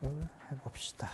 를 해봅시다.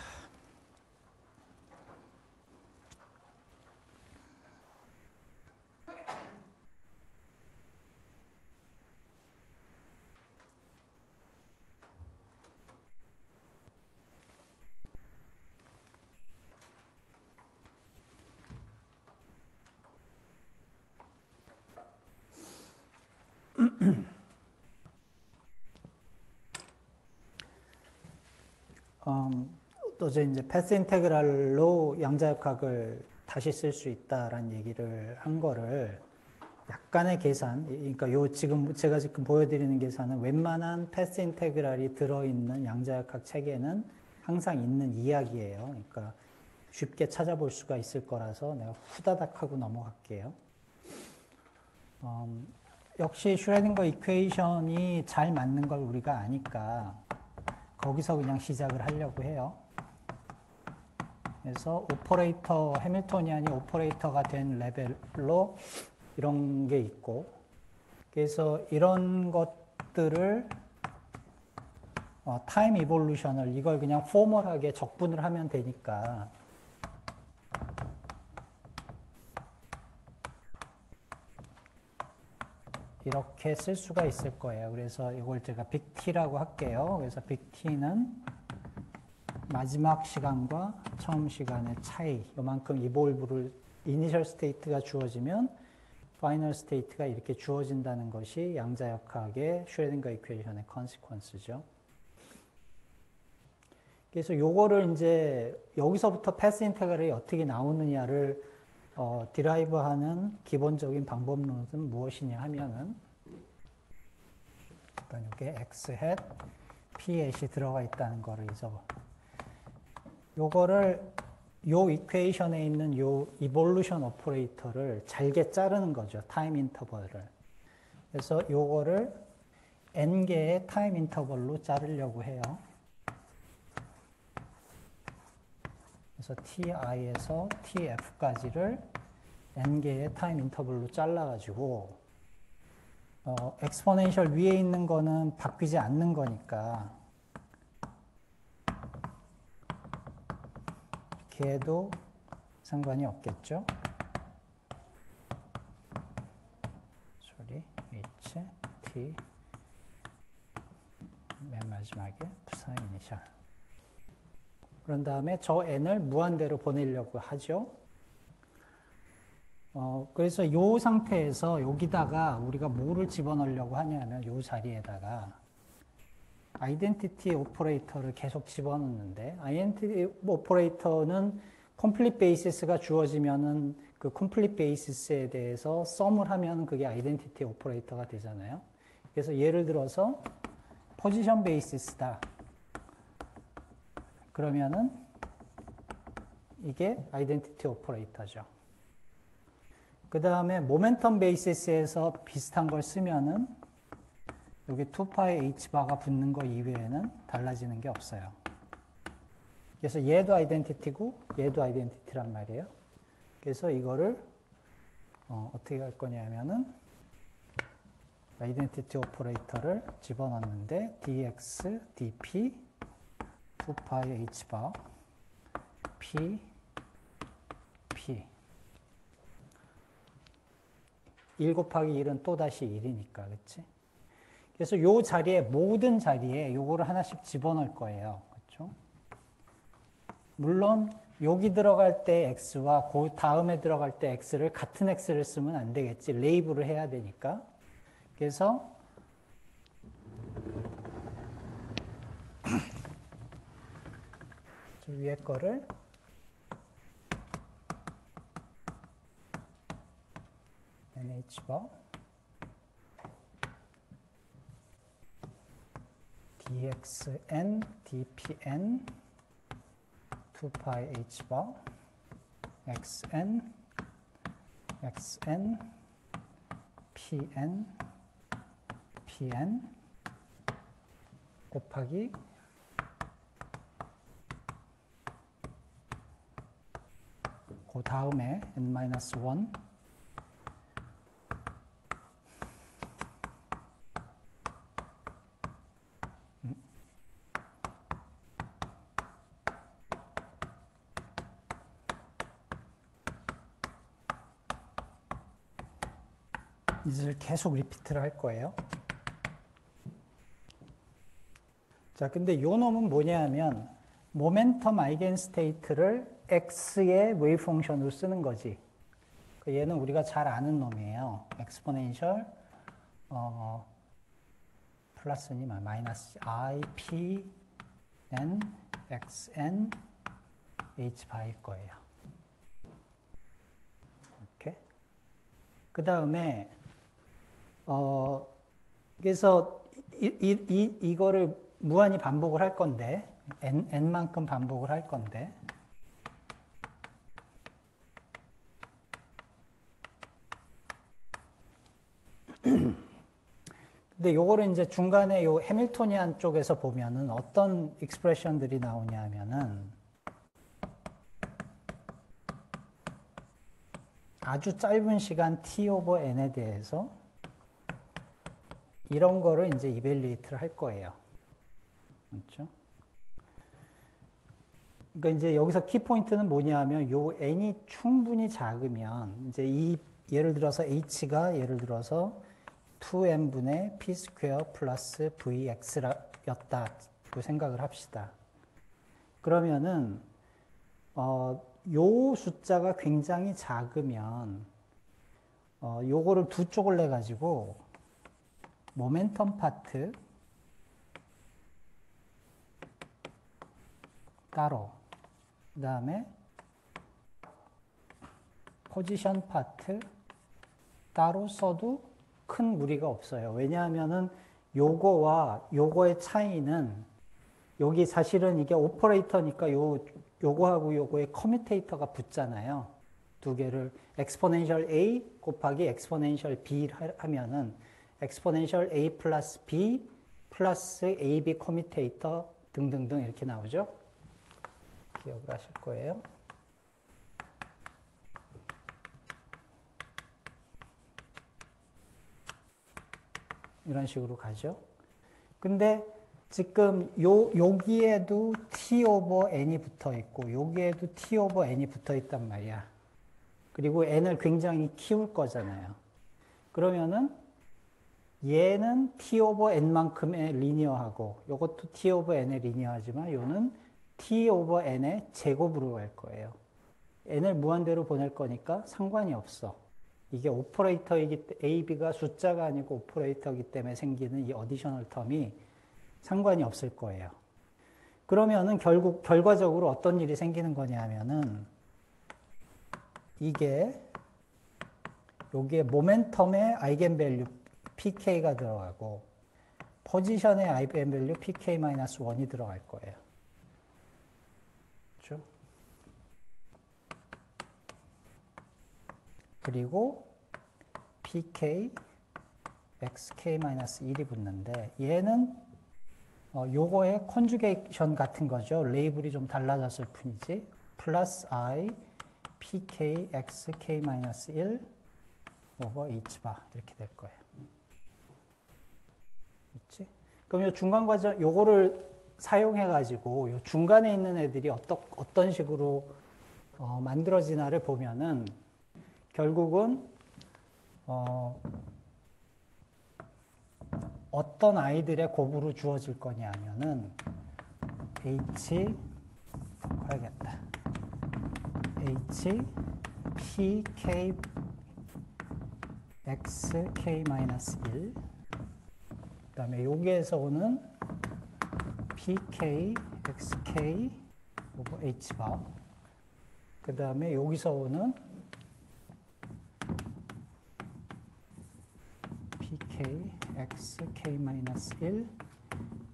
어제 이제 패스 인테그랄로 양자역학을 다시 쓸 수 있다라는 얘기를 한 거를 약간의 계산, 그러니까 제가 지금 보여드리는 계산은 웬만한 패스 인테그랄이 들어있는 양자역학 책에는 항상 있는 이야기예요. 그러니까 쉽게 찾아볼 수가 있을 거라서 내가 후다닥 하고 넘어갈게요. 역시 슈레딩거 이퀘이션이 잘 맞는 걸 우리가 아니까 거기서 그냥 시작을 하려고 해요. 그래서 오퍼레이터, 해밀토니안이 오퍼레이터가 된 레벨로 이런 게 있고, 그래서 이런 것들을 타임 이볼루션을 이걸 그냥 포멀하게 적분을 하면 되니까 이렇게 쓸 수가 있을 거예요. 그래서 이걸 제가 빅 T라고 할게요. 그래서 빅 T는 마지막 시간과 처음 시간의 차이, 요만큼 이볼브를 이니셜 스테이트가 주어지면 파이널 스테이트가 이렇게 주어진다는 것이 양자역학의 슈레딩거 이퀘이션의 컨시퀀스죠. 그래서 요거를 이제 여기서부터 패스 인테그럴이 어떻게 나오느냐를 디라이브하는 기본적인 방법론은 무엇이냐 하면은 일단 이게 x hat p hat이 들어가 있다는 거를 요거를 요 이퀘이션에 있는 요 이볼루션 오퍼레이터를 잘게 자르는 거죠. 타임 인터벌을. 그래서 요거를 n개의 타임 인터벌로 자르려고 해요. 그래서 ti에서 tf까지를 n개의 타임 인터벌로 잘라가지고 엑스포넨셜 위에 있는 거는 바뀌지 않는 거니까 걔도 상관이 없겠죠. h, t 맨 마지막에 부사 이니셜. 그런 다음에 저 n을 무한대로 보내려고 하죠. 그래서 이 상태에서 여기다가 우리가 뭐를 집어넣으려고 하냐면 이 자리에다가 아이덴티티 오퍼레이터를 계속 집어넣는데 아이덴티티 오퍼레이터는 컴플릿 베이시스가 주어지면은 그 컴플릿 베이시스에 대해서 썸을 하면 그게 아이덴티티 오퍼레이터가 되잖아요. 그래서 예를 들어서 포지션 베이시스다. 그러면은 이게 아이덴티티 오퍼레이터죠. 그 다음에 모멘텀 베이시스에서 비슷한 걸 쓰면은 여기 2파이 h바가 붙는 거 이외에는 달라지는 게 없어요. 그래서 얘도 아이덴티티고 얘도 아이덴티티란 말이에요. 그래서 이거를 어떻게 할 거냐면은 아이덴티티 오퍼레이터를 집어넣는데 dx, dp, 2파이 h바, p, p 1 곱하기 1은 또다시 1이니까, 그치? 그래서 요 자리에, 모든 자리에 요거를 하나씩 집어넣을 거예요. 그렇죠? 물론, 여기 들어갈 때 x와 그 다음에 들어갈 때 x를 같은 x를 쓰면 안 되겠지. 레이블을 해야 되니까. 그래서, 저 위에 거를 nh바 dxn, dpn, 2파이 h바, xn, xn, pn, pn 곱하기 그 다음에 n-1 이제 계속 리피트를 할 거예요. 자, 근데 요 놈은 뭐냐면 모멘텀 아이겐 스테이트를 x의 웨이브 펑션으로 쓰는 거지. 얘는 우리가 잘 아는 놈이에요. 엑스포넨셜 플러스니 마이너스 i p n x n h 바일 거예요. 이렇게. 그 다음에 그래서 이거를 무한히 반복을 할 건데 n만큼 반복을 할 건데 근데 요거를 이제 중간에 요 해밀토니안 쪽에서 보면은 어떤 익스프레션들이 나오냐면은 아주 짧은 시간 t 오버 n에 대해서 이런 거를 이제 이벨리에이트를 할 거예요. 그렇죠? 그러니까 이제 여기서 키포인트는 뭐냐면 요 n이 충분히 작으면 이제 이 예를 들어서 h가 예를 들어서 2n분의 p 스퀘어 플러스 vx였다고 생각을 합시다. 그러면은 요 숫자가 굉장히 작으면 요거를 두 쪽을 내 가지고 모멘텀 파트 따로 그 다음에 포지션 파트 따로 써도 큰 무리가 없어요. 왜냐하면은 요거와 요거의 차이는 여기 사실은 이게 오퍼레이터니까 요거하고 요거의 커뮤테이터가 붙잖아요. 두 개를 엑스포넨셜 a 곱하기 엑스포넨셜 b 하면은 엑스포넨셜 a 플러스 b 플러스 ab 커뮤테이터 등등등 이렇게 나오죠. 기억을 하실 거예요. 이런 식으로 가죠. 근데 지금 여기에도 t 오버 n이 붙어 있고 여기에도 t 오버 n이 붙어 있단 말이야. 그리고 n을 굉장히 키울 거잖아요. 그러면은 얘는 t 오버 n만큼의 리니어하고 이것도 t 오버 n의 리니어하지만 요는 t 오버 n의 제곱으로 갈 거예요. n을 무한대로 보낼 거니까 상관이 없어. 이게 오퍼레이터이기 때문에 AB가 숫자가 아니고 오퍼레이터이기 때문에 생기는 이 어디셔널 텀이 상관이 없을 거예요. 그러면은 결국 결과적으로 어떤 일이 생기는 거냐면은 여기에 모멘텀의 아이겐밸류 pk가 들어가고 포지션의 아이겐밸류 pk-1이 들어갈 거예요. 그렇죠? 그리고 pk xk-1이 붙는데 얘는 요거의 컨주게이션 같은 거죠. 레이블이 좀 달라졌을 뿐이지. 플러스 i pk xk-1 오버 h바 이렇게 될 거예요. 있지? 그럼 요 중간 과정 요거를 사용해 가지고 요 중간에 있는 애들이 어떤 식으로 만들어지나를 보면은 결국은 어떤 아이들의 곱으로 주어질 거냐면은 가야겠다. pk xk-1 그 다음에 여기에서 오는 pk xk 오버 h바 그 다음에 여기서 오는 pk xk-1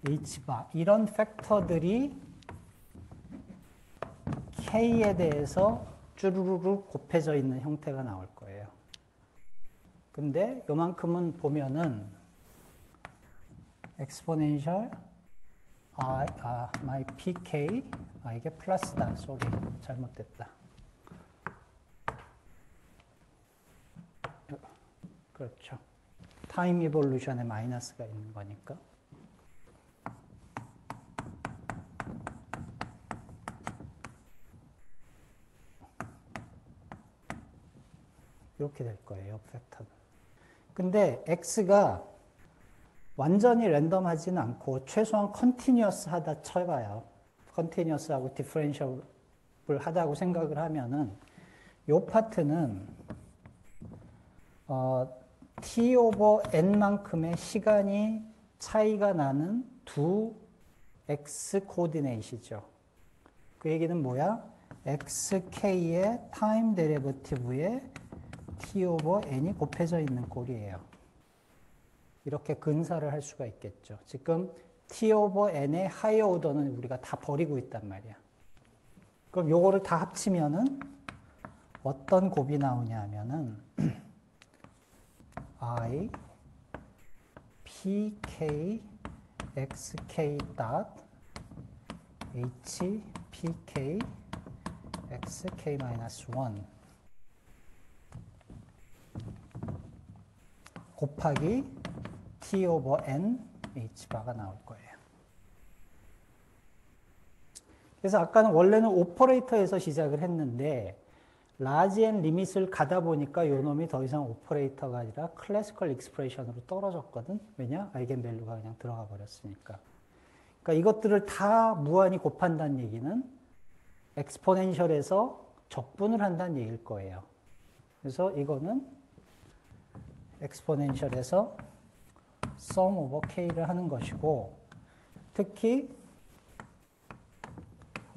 h바 이런 팩터들이 k에 대해서 쭈루루루 곱해져 있는 형태가 나올 거예요. 근데 요만큼은 보면은 exponential my pk 이게 플러스다. 쏘리 잘못됐다. 그렇죠. 타임 이볼루션에 마이너스가 있는 거니까. 이렇게 될 거예요, 팩터는. 근데 x가 완전히 랜덤하지는 않고 최소한 컨티뉴어스 하다 쳐봐요. 컨티뉴어스하고 디퍼런셜을 하다고 생각을 하면은 요 파트는 t 오버 n만큼의 시간이 차이가 나는 두 x 코디네이트이죠. 그 얘기는 뭐야? xk의 타임 데리버티브에 t 오버 n이 곱해져 있는 꼴이에요. 이렇게 근사를 할 수가 있겠죠. 지금 t 오버 n의 하이어 오더는 우리가 다 버리고 있단 말이야. 그럼 요거를 다 합치면은 어떤 곱이 나오냐 하면은 I pk xk dot h pk xk minus 1 곱하기 t 오버 n h 바가 나올 거예요. 그래서 아까는 원래는 오퍼레이터에서 시작을 했는데 라지 앤 리밋을 가다 보니까 요 놈이 더 이상 오퍼레이터가 아니라 클래시컬 익스프레션으로 떨어졌거든. 왜냐? 아이겐밸류가 그냥 들어가 버렸으니까. 그러니까 이것들을 다 무한히 곱한다는 얘기는 엑스포넨셜에서 적분을 한다는 얘기일 거예요. 그래서 이거는 엑스포넨셜에서 sum over k를 하는 것이고, 특히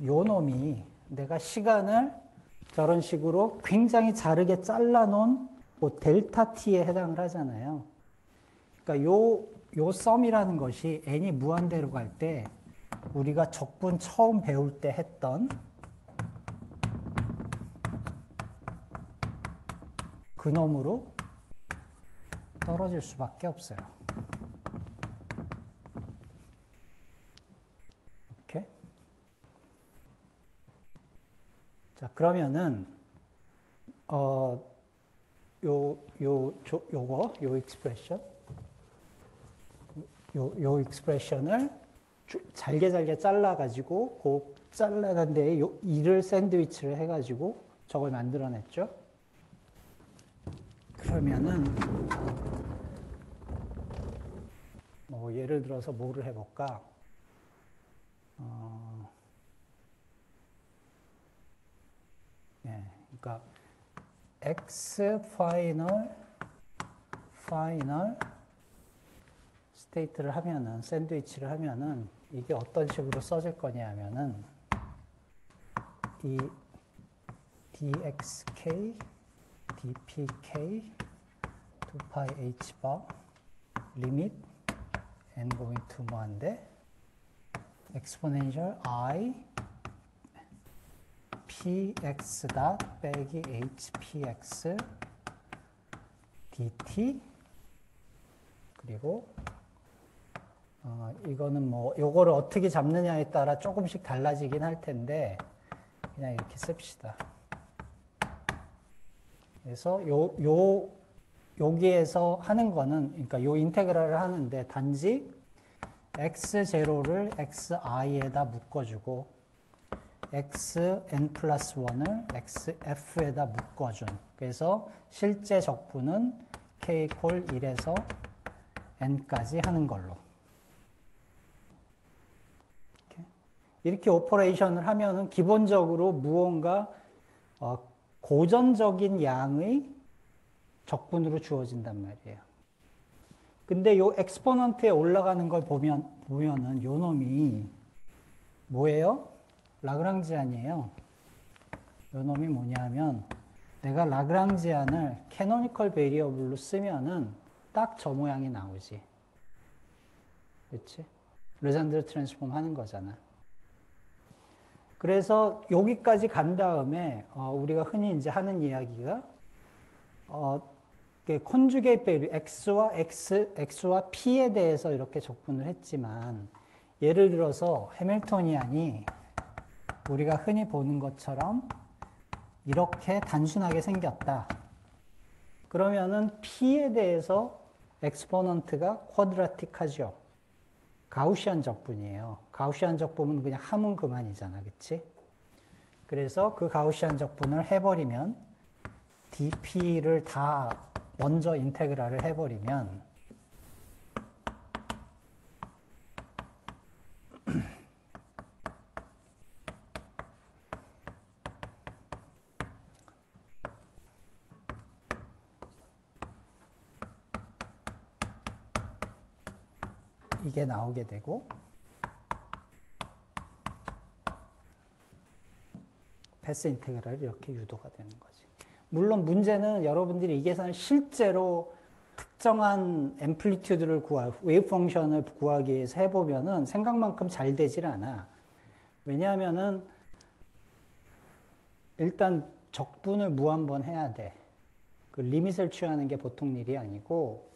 요 놈이 내가 시간을 저런 식으로 굉장히 자르게 잘라놓은 뭐 델타 t에 해당을 하잖아요. 그러니까 요 썸이라는 것이 n이 무한대로 갈 때 우리가 적분 처음 배울 때 했던 그 놈으로 떨어질 수밖에 없어요. 이렇게. 자, 그러면은 요 익스프레션, 요 익스프레션을 잘게 잘라가지고 그 잘라간 데에 요 2를 샌드위치를 해가지고 저걸 만들어냈죠. 그러면은 뭐 예를 들어서 뭐를 해볼까? 그러니까 x 파이널 스테이트를 하면은 샌드위치를 하면은 이게 어떤 식으로 써질 거냐 하면은 이 dxk dpk 2pi h bar limit n going to 뭐한데 exponential I px dot 빼기 hpx dt 그리고 이거는 뭐 요거를 어떻게 잡느냐에 따라 조금씩 달라지긴 할 텐데 그냥 이렇게 씁시다. 그래서 여기에서 하는 거는 그러니까 요 인테그랄을 하는데 단지 x0를 xi에다 묶어주고 xn 플러스 1을 xf에다 묶어준. 그래서 실제 적분은 k 콜 1에서 n까지 하는 걸로. 이렇게 오퍼레이션을 하면은 기본적으로 무언가 고전적인 양의 적분으로 주어진단 말이에요. 근데 요 엑스포넌트에 올라가는 걸 보면은 요 놈이 뭐예요? 라그랑지안이에요. 요 놈이 뭐냐면 내가 라그랑지안을 캐노니컬 베리어블로 쓰면은 딱 저 모양이 나오지. 그렇지? 르잔드르 트랜스폼 하는 거잖아. 그래서 여기까지 간 다음에 우리가 흔히 이제 하는 이야기가 컨주게이트 밸류 x와 p에 대해서 이렇게 적분을 했지만 예를 들어서 해밀토니안이 우리가 흔히 보는 것처럼 이렇게 단순하게 생겼다. 그러면은 p에 대해서 엑스포넌트가 쿼드라틱하죠. 가우시안 적분이에요. 가우시안 적분은 그냥 하면 그만이잖아. 그치? 그래서 그 가우시안 적분을 해버리면 dp를 다 먼저 인테그랄을 해버리면 이게 나오게 되고 패스 인테그랄이 이렇게 유도가 되는 거지. 물론 문제는 여러분들이 이 계산을 실제로 특정한 앰플리튜드를 웨이브 펑션을 구하기 위해서 해보면은 생각만큼 잘 되질 않아. 왜냐하면은 일단 적분을 무한번 해야 돼. 그 리밋을 취하는 게 보통 일이 아니고,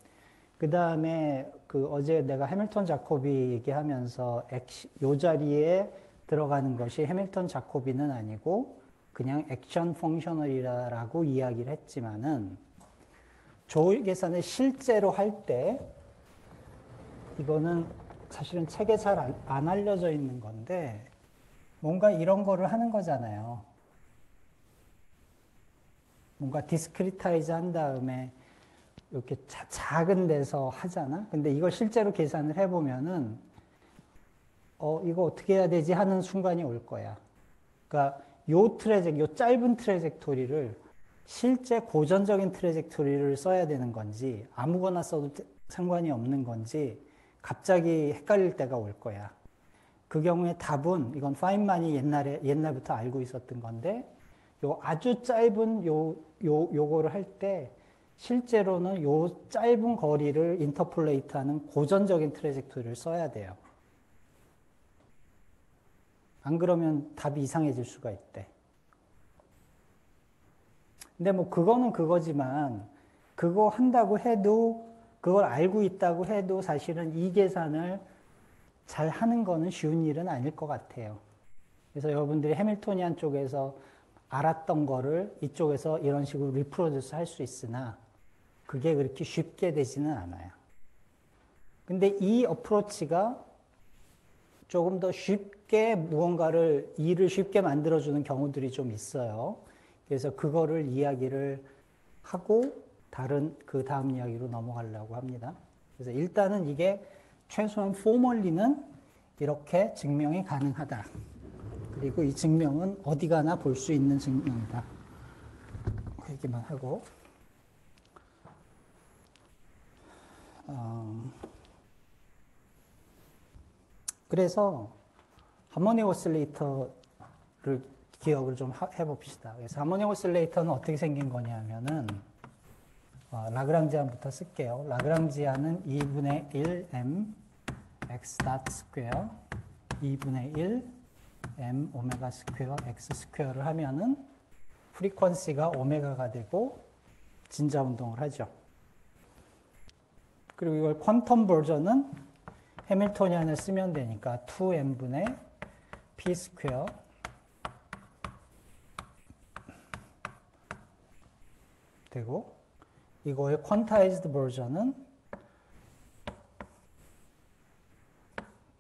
그 다음에 어제 내가 해밀턴 자코비 얘기하면서 요 자리에 들어가는 것이 해밀턴 자코비는 아니고 그냥 액션 펑셔널이라고 이야기를 했지만은 조일 계산을 실제로 할 때 이거는 사실은 책에 잘 안 알려져 있는 건데 뭔가 이런 거를 하는 거잖아요. 뭔가 디스크리타이즈 한 다음에 이렇게 작은 데서 하잖아. 근데 이걸 실제로 계산을 해보면은 이거 어떻게 해야 되지 하는 순간이 올 거야. 그러니까 요 짧은 트래젝토리를 실제 고전적인 트래젝토리를 써야 되는 건지 아무거나 써도 상관이 없는 건지 갑자기 헷갈릴 때가 올 거야. 그 경우에 답은 이건 파인만이 옛날부터 알고 있었던 건데 요 아주 짧은 요거를 할 때 실제로는 요 짧은 거리를 인터폴레이트하는 고전적인 트래젝토리를 써야 돼요. 안 그러면 답이 이상해질 수가 있대. 근데 뭐 그거는 그거지만 그거 한다고 해도 그걸 알고 있다고 해도 사실은 이 계산을 잘 하는 거는 쉬운 일은 아닐 것 같아요. 그래서 여러분들이 해밀토니안 쪽에서 알았던 거를 이쪽에서 이런 식으로 리프로듀스 할 수 있으나 그게 그렇게 쉽게 되지는 않아요. 근데 이 어프로치가 조금 더 쉽게 무언가를 일을 쉽게 만들어주는 경우들이 좀 있어요. 그래서 그거를 이야기를 하고 그 다음 이야기로 넘어가려고 합니다. 그래서 일단은 이게 최소한 포멀리는 이렇게 증명이 가능하다. 그리고 이 증명은 어디 가나 볼 수 있는 증명이다. 그 얘기만 하고 그래서 하모닉 오실레이터를 기억을 좀 해봅시다. 그래서 하모닉 오실레이터는 어떻게 생긴 거냐면은 라그랑지안부터 쓸게요. 라그랑지안은 2분의 1 m x 닷 스퀘어 2분의 1 m 오메가 스퀘어 x 스퀘어를 하면은 프리퀀시가 오메가가 되고 진자 운동을 하죠. 그리고 이걸 퀀텀 버전은 해밀토니안을 쓰면 되니까 2m분의 p 스퀘어 되고 이거의 퀀타이즈드 버전은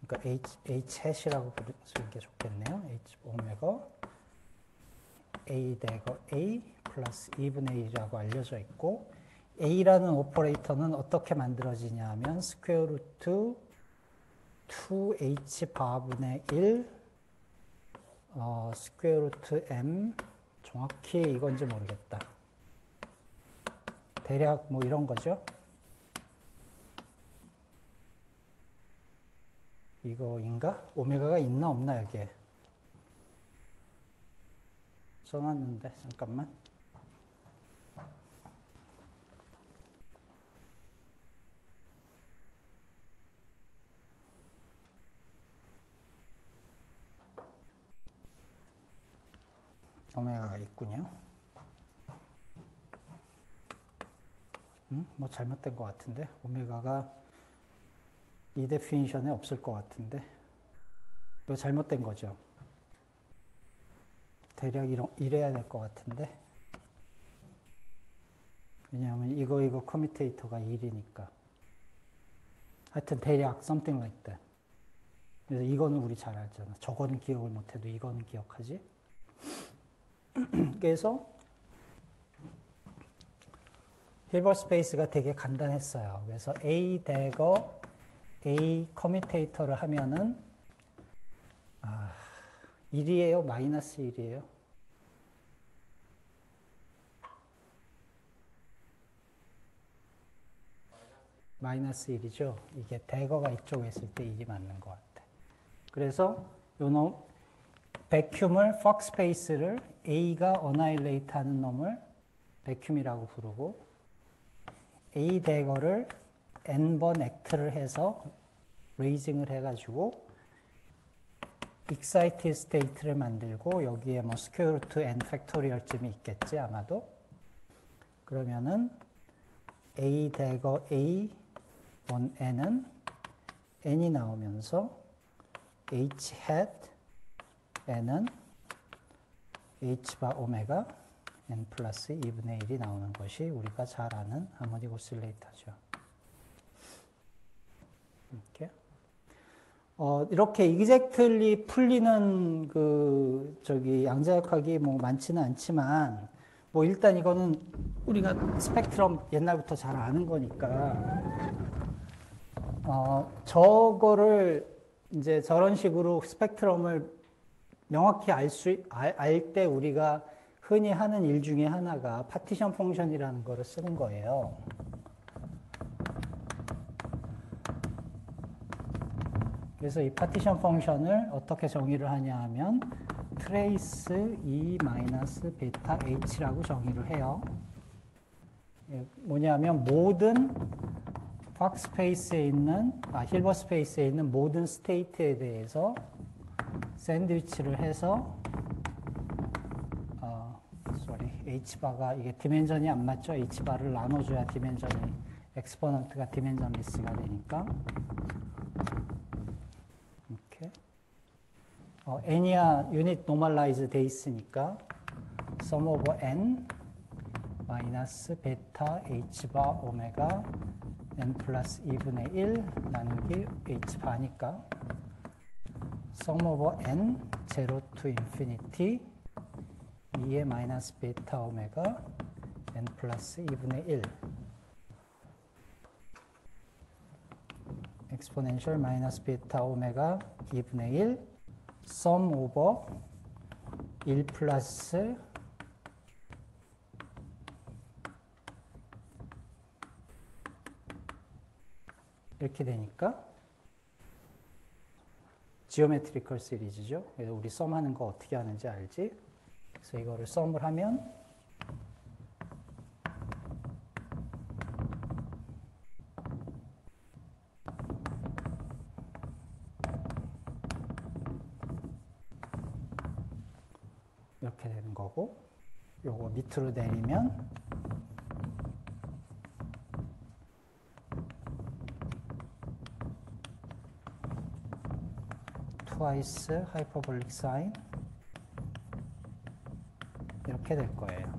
그러니까 h hat이라고 부르는 게 좋겠네요. h 오메가 a 대거 a 플러스 2분의 1이라고 알려져 있고 a라는 오퍼레이터는 어떻게 만들어지냐 하면 스퀘어 루트 2h 바분의 1 스퀘어 루트 m 정확히 이건지 모르겠다. 대략 뭐 이런 거죠. 이거인가? 오메가가 있나 없나 여기에. 써놨는데 잠깐만. 오메가가 있군요. 뭐 잘못된 것 같은데 오메가가 이 데피니션에 없을 것 같은데 이거 잘못된 거죠. 대략 이래야 될 것 같은데 왜냐하면 이거 커뮤테이터가 1이니까 하여튼 대략 something like that. 그래서 이거는 우리 잘 알잖아. 저거는 기억을 못해도 이거는 기억하지. 그래서 힐버 스페이스가 되게 간단했어요. 그래서 A 대거 A 커뮤테이터를 하면은 1이에요? 마이너스 1이에요? 마이너스 1이죠. 이게 대거가 이쪽에 있을 때 1이 맞는 것 같아. 그래서 요 백큐물 퍽스페이스를 A가 어나일레이트 하는 놈을 백큐이라고 부르고 A 대거를 n번 액트를 해서 레이징을 해가지고 excited state를 만들고 여기에 뭐 square root n 팩토리얼쯤이 있겠지 아마도. 그러면은 A 대거 A on n은 n이 나오면서 h hat n은 h 바 오메가 n 플러스 2분의 1이 나오는 것이 우리가 잘 아는 하모닉 오실레이터죠. 이렇게 exactly 풀리는 양자역학이 뭐 많지는 않지만 뭐 일단 이거는 우리가 스펙트럼 옛날부터 잘 아는 거니까 저거를 이제 저런 식으로 스펙트럼을 명확히 알 때 우리가 흔히 하는 일 중에 하나가 파티션 펑션이라는 거를 쓰는 거예요. 그래서 이 파티션 펑션을 어떻게 정의를 하냐 하면 트레이스 E 마이너스 베타 H라고 정의를 해요. 뭐냐면 모든 팍스페이스에 있는, 힐버 스페이스에 있는 모든 스테이트에 대해서 샌드위치를 해서 H바가 이게 디멘전이 안 맞죠? H바를 나눠줘야 디멘전이 엑스포넌트가 디멘전 리스가 되니까 이렇게 n이야 유닛 노멀라이즈 돼 있으니까 sum over n 마이너스 베타 h바 오메가 n 플러스 2분의 1 나누기 h바니까 sum over n 0 to infinity 2의 마이너스 베타 오메가 n 플러스 2분의 1 exponential 마이너스 베타 오메가 2분의 1 sum over 1 플러스 이렇게 되니까 지오메트리컬 시리즈죠. 그래서 우리 썸 하는 거 어떻게 하는지 알지? 그래서 이거를 썸을 하면 이렇게 되는 거고, 요거 밑으로 내리면 twice hyperbolic sine 이렇게 될 거예요.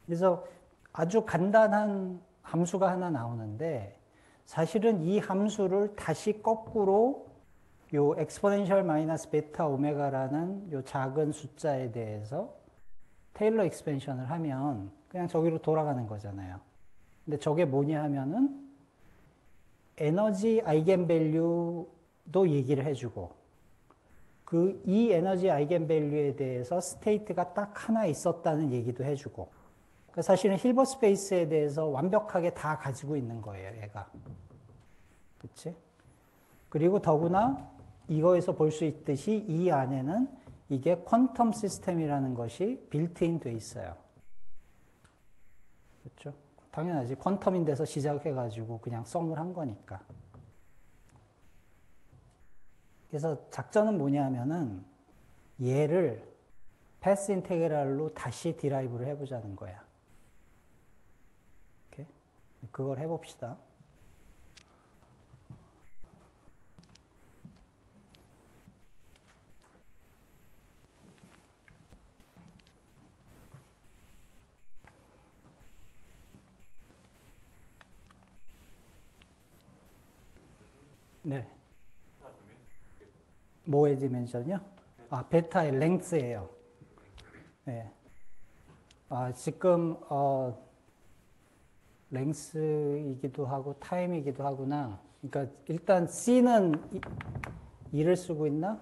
그래서 아주 간단한 함수가 하나 나오는데 사실은 이 함수를 다시 거꾸로 요 exponential 마이너스 베타 오메가라는 요 작은 숫자에 대해서 테일러 익스펜션을 하면 그냥 저기로 돌아가는 거잖아요. 근데 저게 뭐냐 하면은 에너지 아이겐밸류도 얘기를 해주고 이 에너지 아이겐밸류에 대해서 스테이트가 딱 하나 있었다는 얘기도 해주고 그러니까 사실은 힐버 스페이스에 대해서 완벽하게 다 가지고 있는 거예요, 얘가. 그치? 그리고 더구나 이거에서 볼 수 있듯이 이 안에는 이게 퀀텀 시스템이라는 것이 빌트인 돼 있어요. 그렇죠? 당연하지. 퀀텀인 데서 시작해가지고 그냥 썸을 한 거니까. 그래서 작전은 뭐냐 하면은 얘를 패스 인테그랄로 다시 디라이브를 해보자는 거야. 오케이? 그걸 해봅시다. 네. 뭐의 디멘션이요? 베타의 랭스예요. 네. 지금 랭스이기도 하고 타임이기도 하구나. 그러니까 일단 C는 2를 쓰고 있나?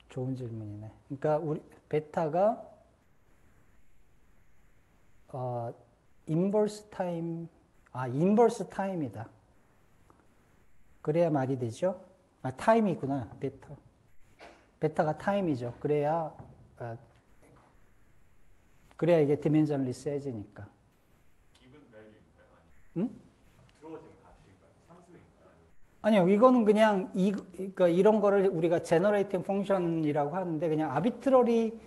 좋은 질문이네. 그러니까 우리 베타가 인버스 타임, 인버스 타임이다. 그래야 말이 되죠? 타임이구나, 베타. 베타가 타임이죠. 그래야 이게 디멘전ally 세지니까. 응? 아니요, 이거는 그냥 그러니까 이런 거를 우리가 제너레이팅 펑션이라고 하는데 그냥 아비트러리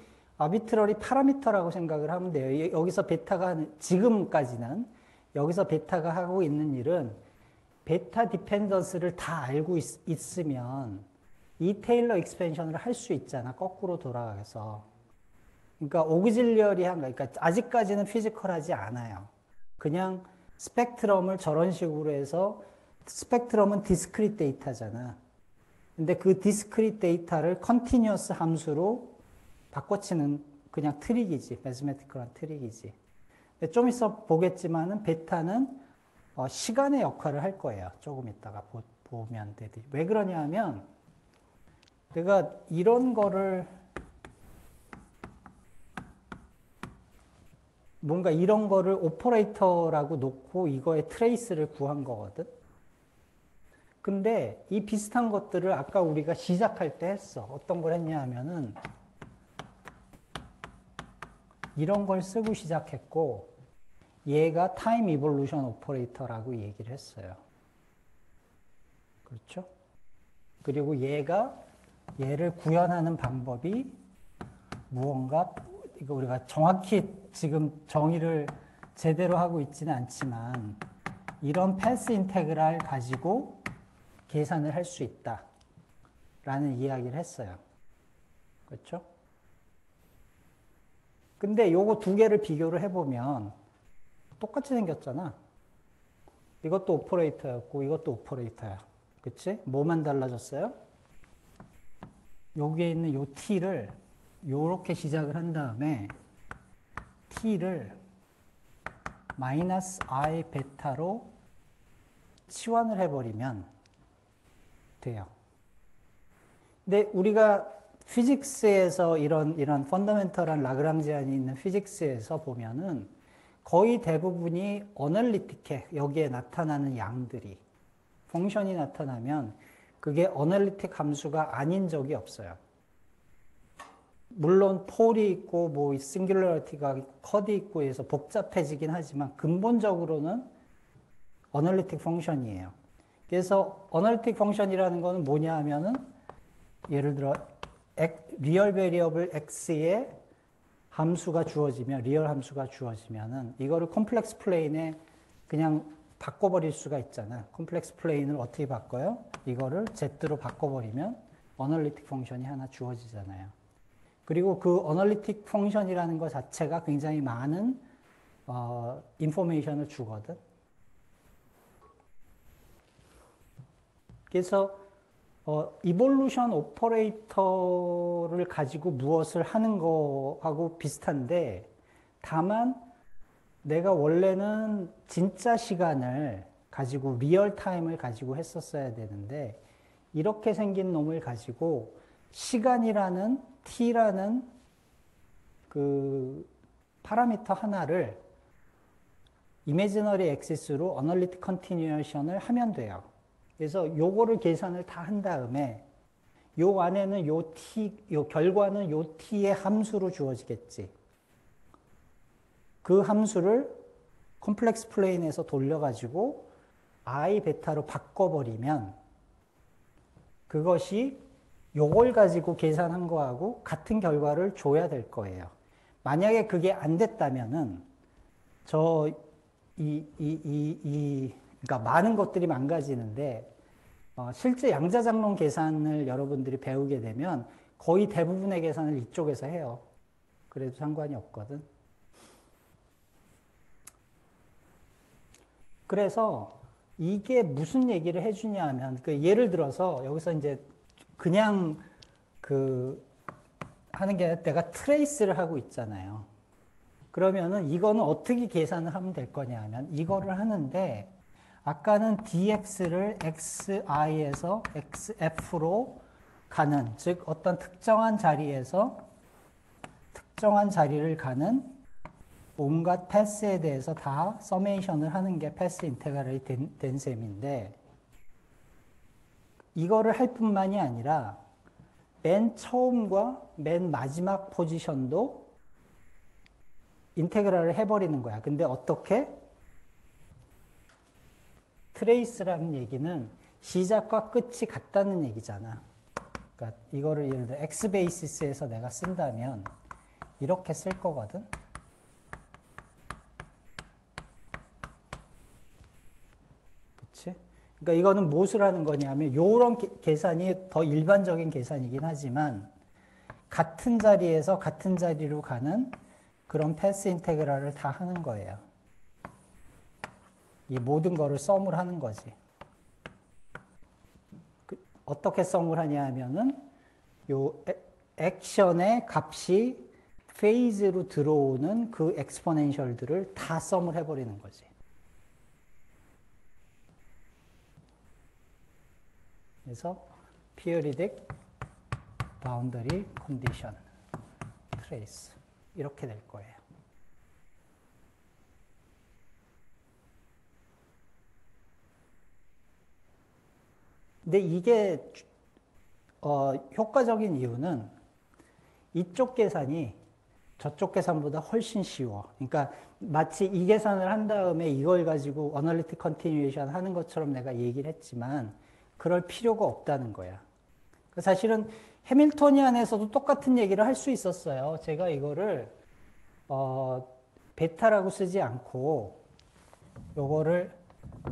파라미터라고 생각을 하면 돼요. 여기서 베타가 지금까지는 여기서 베타가 하고 있는 일은 베타 디펜던스를 다 알고 있으면 이 테일러 익스펜션을 할 수 있잖아. 거꾸로 돌아가서. 그러니까 오그질리어리한 거, 그러니까 아직까지는 피지컬하지 않아요. 그냥 스펙트럼을 저런 식으로 해서 스펙트럼은 디스크릿 데이터잖아. 근데 그 디스크릿 데이터를 컨티뉴어스 함수로 바꿔치는 그냥 트릭이지. 매스메티컬한 트릭이지. 좀 있어 보겠지만은 베타는 시간의 역할을 할 거예요. 조금 있다가 보면 되지. 왜 그러냐 하면 내가 이런 거를 뭔가 이런 거를 오퍼레이터라고 놓고 이거의 트레이스를 구한 거거든. 근데 이 비슷한 것들을 아까 우리가 시작할 때 했어. 어떤 걸 했냐 하면은 이런 걸 쓰고 시작했고 얘가 타임 이볼루션 오퍼레이터라고 얘기를 했어요. 그렇죠? 그리고 얘를 구현하는 방법이 무언가 이거 우리가 정확히 지금 정의를 제대로 하고 있지는 않지만 이런 패스 인테그랄 가지고 계산을 할 수 있다 라는 이야기를 했어요. 그렇죠? 근데 요거 두 개를 비교를 해보면 똑같이 생겼잖아. 이것도 오퍼레이터였고 이것도 오퍼레이터야. 그치? 뭐만 달라졌어요? 여기에 있는 요 t를 요렇게 시작을 한 다음에 t를 마이너스 i 베타로 치환을 해버리면 돼요. 근데 우리가 피직스에서 이런 펀더멘털한 라그랑지안이 있는 피직스에서 보면은 거의 대부분이 어널리틱해. 여기에 나타나는 양들이. 펑션이 나타나면 그게 어널리틱 함수가 아닌 적이 없어요. 물론 폴이 있고 뭐 싱귤러리티가 있고 컷이 있고 해서 복잡해지긴 하지만 근본적으로는 어널리틱 펑션이에요. 그래서 어널리틱 펑션이라는 거는 뭐냐 하면은 예를 들어 리얼 베리어블 x에 함수가 주어지면 리얼 함수가 주어지면은 이거를 콤플렉스 플레인에 그냥 바꿔버릴 수가 있잖아. 콤플렉스 플레인을 어떻게 바꿔요? 이거를 z로 바꿔버리면 어널리틱 펑션이 하나 주어지잖아요. 그리고 그 어널리틱 펑션이라는 것 자체가 굉장히 많은 인포메이션을 주거든. 그래서 이볼루션 오퍼레이터를 가지고 무엇을 하는 거하고 비슷한데 다만 내가 원래는 진짜 시간을 가지고 리얼 타임을 가지고 했었어야 되는데 이렇게 생긴 놈을 가지고 시간이라는 t라는 그 파라미터 하나를 이미지너리 액시스로 어널리틱 컨티뉴에이션을 하면 돼요. 그래서 요거를 계산을 다 한 다음에 요 안에는 요 결과는 요 t의 함수로 주어지겠지. 그 함수를 콤플렉스 플레인에서 돌려가지고 i 베타로 바꿔버리면 그것이 요걸 가지고 계산한 거하고 같은 결과를 줘야 될 거예요. 만약에 그게 안 됐다면은 그러니까 많은 것들이 망가지는데 실제 양자장론 계산을 여러분들이 배우게 되면 거의 대부분의 계산을 이쪽에서 해요. 그래도 상관이 없거든. 그래서 이게 무슨 얘기를 해주냐 하면 예를 들어서 여기서 이제 그냥 하는 게 아니라 내가 트레이스를 하고 있잖아요. 그러면은 이거는 어떻게 계산을 하면 될 거냐 하면 이거를 하는데 아까는 dx를 xi에서 xf로 가는, 즉 어떤 특정한 자리에서 특정한 자리를 가는 온갖 패스에 대해서 다 서메이션을 하는 게 패스 인테그랄이 된 셈인데, 이거를 할 뿐만이 아니라 맨 처음과 맨 마지막 포지션도 인테그랄을 해버리는 거야. 근데 어떻게? 트레이스라는 얘기는 시작과 끝이 같다는 얘기잖아. 그러니까 이거를 예를 들어 x 베이시스에서 내가 쓴다면 이렇게 쓸 거거든. 그렇지? 그러니까 이거는 무엇을 하는 거냐면 이런 계산이 더 일반적인 계산이긴 하지만 같은 자리에서 같은 자리로 가는 그런 패스 인테그랄을 다 하는 거예요. 이 모든 거를 썸을 하는 거지. 어떻게 썸을 하냐 하면은 요 액션의 값이 페이즈로 들어오는 그 엑스포넨셜들을 다 썸을 해버리는 거지. 그래서 periodic boundary condition trace 이렇게 될 거예요. 근데 이게 효과적인 이유는 이쪽 계산이 저쪽 계산보다 훨씬 쉬워. 그러니까 마치 이 계산을 한 다음에 이걸 가지고 어널리틱 컨티뉴에이션 하는 것처럼 내가 얘기를 했지만 그럴 필요가 없다는 거야. 사실은 해밀토니안에서도 똑같은 얘기를 할 수 있었어요. 제가 이거를 베타라고 쓰지 않고 요거를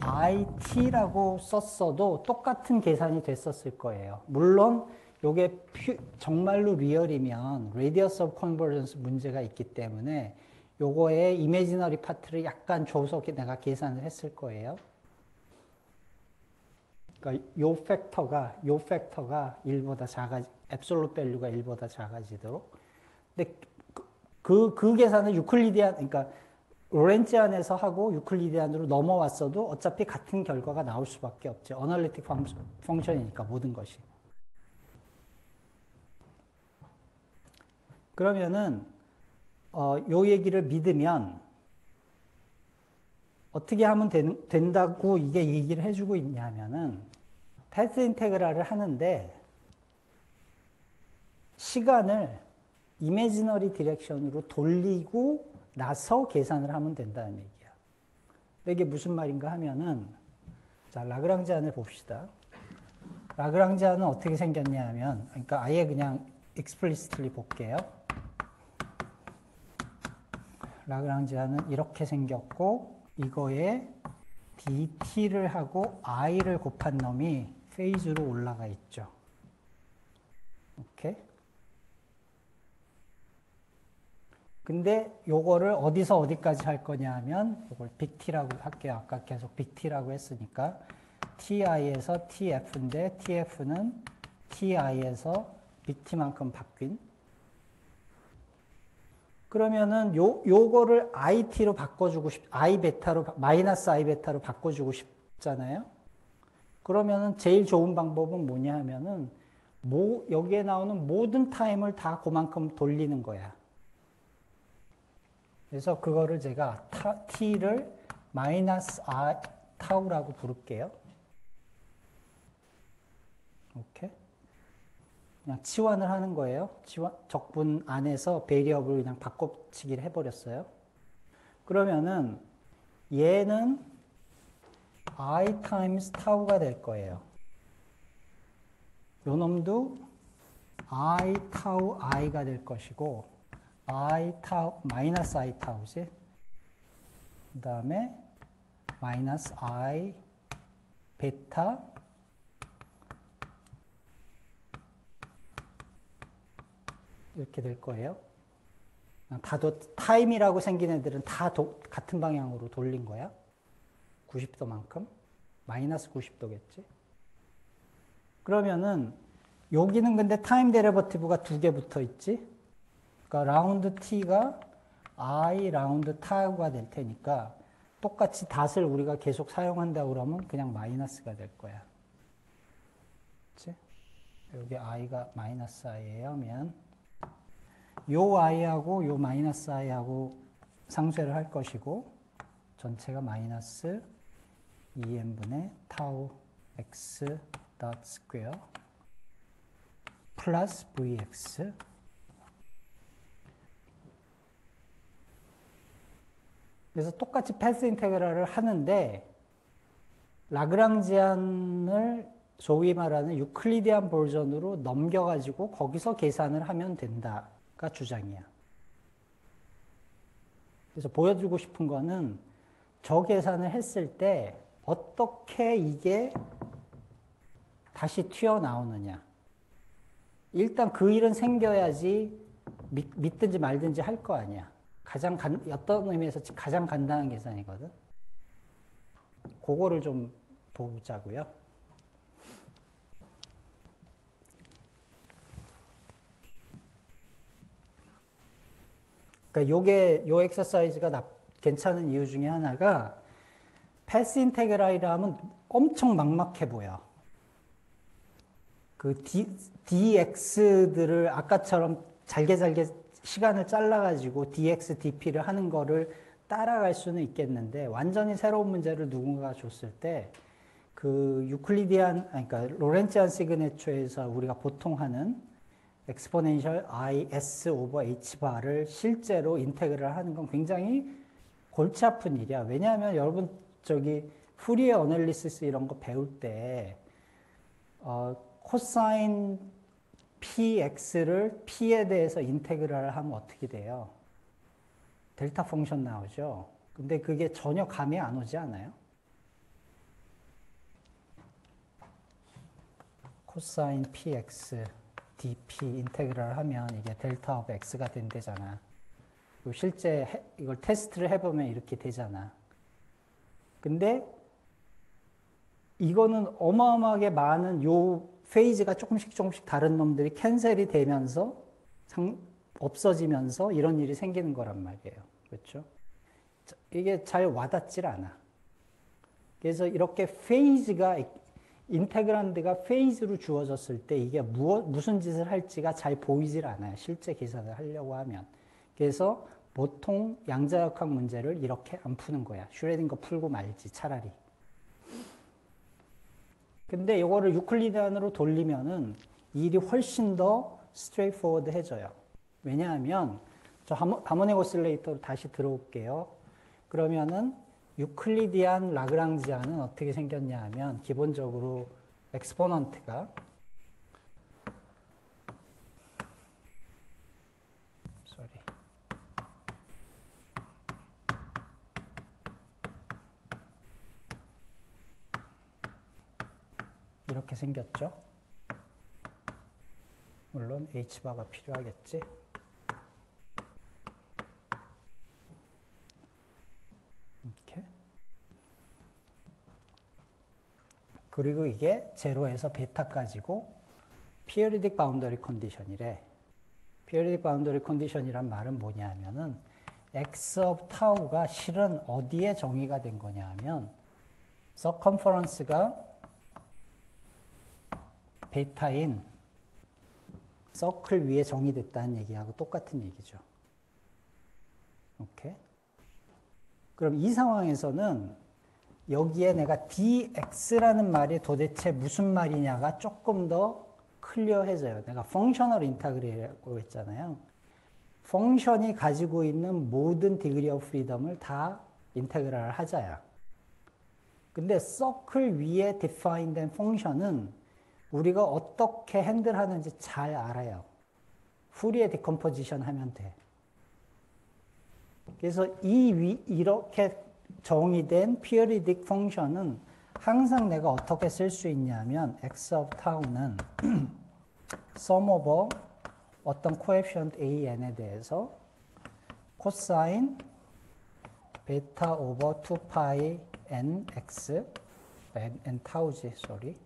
it라고 썼어도 똑같은 계산이 됐었을 거예요. 물론 요게 정말로 리얼이면 radius of convergence 문제가 있기 때문에 요거의 이미지너리 파트를 약간 줘서 내가 계산을 했을 거예요. 그러니까 요 팩터가 1보다 앱솔루트 밸류가 1보다 작아지도록. 근데 그 계산은 유클리디안, 그러니까 로렌치안에서 하고 유클리디안으로 넘어왔어도 어차피 같은 결과가 나올 수밖에 없죠. 어널리틱 펑션이니까 모든 것이. 그러면은 요 얘기를 믿으면 어떻게 하면 된다고 이게 얘기를 해주고 있냐면은 패스 인테그랄을 하는데 시간을 이미지너리 디렉션으로 돌리고 나서 계산을 하면 된다는 얘기야. 이게 무슨 말인가 하면은 자, 라그랑지안을 봅시다. 라그랑지안은 어떻게 생겼냐 하면, 그러니까 아예 그냥 explicitly 볼게요. 라그랑지안은 이렇게 생겼고 이거에 dt를 하고 i를 곱한 놈이 페이즈로 올라가 있죠. 오케이? 근데 요거를 어디서 어디까지 할 거냐 하면 요걸 빅T라고 할게요. 아까 계속 빅T라고 했으니까 TI에서 TF인데 TF는 TI에서 빅T만큼 바뀐. 그러면은 요거를 IT로 바꿔주고 I 베타로 마이너스 I 베타로 바꿔주고 싶잖아요. 그러면은 제일 좋은 방법은 뭐냐 하면은 여기에 나오는 모든 타임을 다 그만큼 돌리는 거야. 그래서 그거를 제가 t를 마이너스 타우라고 부를게요. 오케이. 그냥 치환을 하는 거예요. 적분 안에서 베리어블을 그냥 바꿔치기를 해버렸어요. 그러면은 얘는 I times 타우가 될 거예요. 요 놈도 I 타우 I가 될 것이고 I 타우, 마이너스 I 타우지. 그 다음에 마이너스 I 베타 이렇게 될 거예요. 타임이라고 생긴 애들은 다 같은 방향으로 돌린 거야. 90도만큼. 마이너스 90도겠지. 그러면은 여기는 근데 타임 데리버티브가 두 개 붙어 있지. 그러니까 라운드 t가 I 라운드 타우가 될 테니까 똑같이 닷을 우리가 계속 사용한다 그러면 그냥 마이너스가 될 거야. 그치? 여기 i가 마이너스 i예요. 하면 요 i하고 요 마이너스 i하고 상쇄를 할 것이고 전체가 마이너스 2n분의 타우 x 닷 스퀘어 플러스 vx 그래서 똑같이 패스 인테그랄을 하는데 라그랑지안을 소위 말하는 유클리디안 버전으로 넘겨가지고 거기서 계산을 하면 된다가 주장이야. 그래서 보여주고 싶은 거는 저 계산을 했을 때 어떻게 이게 다시 튀어나오느냐. 일단 그 일은 생겨야지 믿든지 말든지 할 거 아니야. 어떤 의미에서 가장 간단한 계산이거든. 그거를 좀 보자고요. 그러니까 요 엑서사이즈가 괜찮은 이유 중에 하나가 패스 인테그랄이라 하면 엄청 막막해 보여. 그 dx들을 아까처럼 잘게 시간을 잘라가지고 dx, dp를 하는 거를 따라갈 수는 있겠는데 완전히 새로운 문제를 누군가가 줬을 때 그 유클리디안, 그러니까 로렌치안 시그네처에서 우리가 보통 하는 엑스포넨셜 is 오버 h 바를 실제로 인테그랄 하는 건 굉장히 골치 아픈 일이야. 왜냐하면 여러분 푸리에 어널리시스 이런 거 배울 때 코사인 px를 p에 대해서 인테그랄을 하면 어떻게 돼요? 델타 펑션 나오죠. 근데 그게 전혀 감이 안 오지 않아요? 코사인 px dp 인테그랄 하면 이게 델타 오브 x가 된대잖아. 실제 이걸 테스트를 해보면 이렇게 되잖아. 근데 이거는 어마어마하게 많은 요 페이지가 조금씩 다른 놈들이 캔슬이 되면서 없어지면서 이런 일이 생기는 거란 말이에요. 그렇죠? 이게 잘 와닿질 않아. 그래서 이렇게 인테그란드가 페이즈로 주어졌을 때 이게 무슨 짓을 할지가 잘 보이질 않아요. 실제 계산을 하려고 하면. 그래서 보통 양자역학 문제를 이렇게 안 푸는 거야. 슈레딩거 풀고 말지 차라리. 근데 이거를 유클리디안으로 돌리면은 일이 훨씬 더 스트레이트포워드해져요. 왜냐하면 저 하모닉 오실레이터로 다시 들어올게요. 그러면은 유클리디안 라그랑지안은 어떻게 생겼냐 하면 기본적으로 엑스포넌트가 이렇게 생겼죠. 물론 h바가 필요하겠지. 이렇게. 그리고 이게 제로에서 베타까지고 periodic boundary condition이래. periodic boundary condition이란 말은 뭐냐 하면은 x of tau가 실은 어디에 정의가 된 거냐 하면 circumference가 베타인 서클 위에 정의됐다는 얘기하고 똑같은 얘기죠. 오케이? 그럼 이 상황에서는 여기에 내가 dx라는 말이 도대체 무슨 말이냐가 조금 더 클리어해져요. 내가 펑셔널 인테그레이라고 했잖아요. 펑션이 가지고 있는 모든 디그리 오브 프리덤을 다 인테그랄을 하자야. 근데 서클 위에 디파인된 펑션은 우리가 어떻게 핸들하는지 잘 알아요. 푸리에 디컴포지션 하면 돼. 그래서 이렇게 정의된 periodic 펑션은 항상 내가 어떻게 쓸 수 있냐면 x of tau는 sum over 어떤 coefficient an에 대해서 코사인 베타 오버 2파이 nx n 타우지 sorry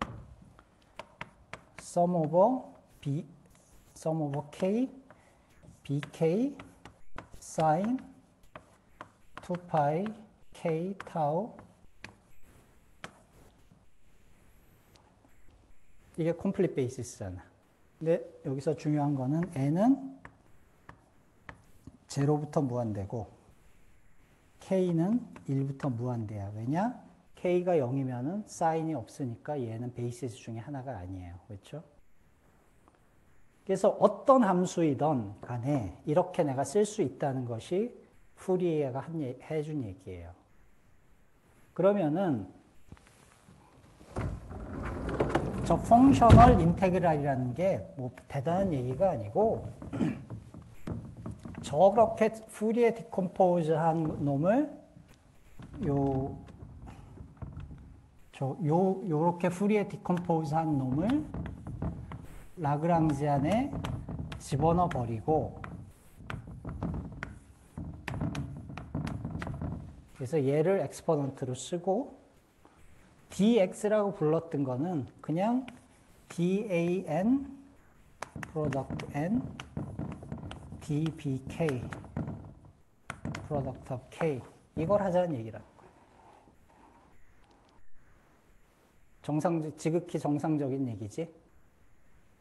sum over k bk sin 2파이 k 타우. 이게 컴플릿 베이시스잖아. 근데 여기서 중요한 거는 n은 제로부터 무한대고 k는 1부터 무한대야. 왜냐? k가 0이면은 사인이 없으니까 얘는 베이시스 중에 하나가 아니에요. 그렇죠? 그래서 어떤 함수이든 간에 이렇게 내가 쓸 수 있다는 것이 푸리에가 해준 얘기예요. 그러면은 저 펑셔널 인테그랄이라는 게 뭐 대단한 얘기가 아니고 저렇게 푸리에 디컴포즈한 놈을 요렇게 푸리에 디컴포즈한 놈을 라그랑지안에 집어넣어 버리고, 그래서 얘를 엑스포넌트로 쓰고 dx라고 불렀던 거는 그냥 dan product n dbk product of k 이걸 하자는 얘기라는 거예요. 지극히 정상적인 얘기지.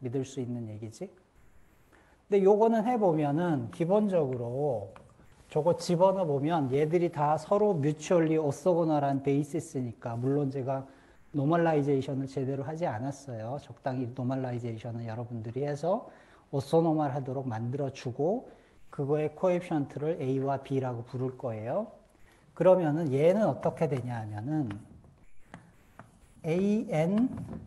믿을 수 있는 얘기지. 근데 요거는 해보면은 기본적으로 저거 집어넣어 보면 얘들이 다 서로 뮤추얼리 오소고널한 베이시스니까, 물론 제가 노멀라이제이션을 제대로 하지 않았어요. 적당히 노멀라이제이션을 여러분들이 해서 오소노멀 하도록 만들어주고 그거의 코에피션트를 A와 B라고 부를 거예요. 그러면은 얘는 어떻게 되냐 하면은 AN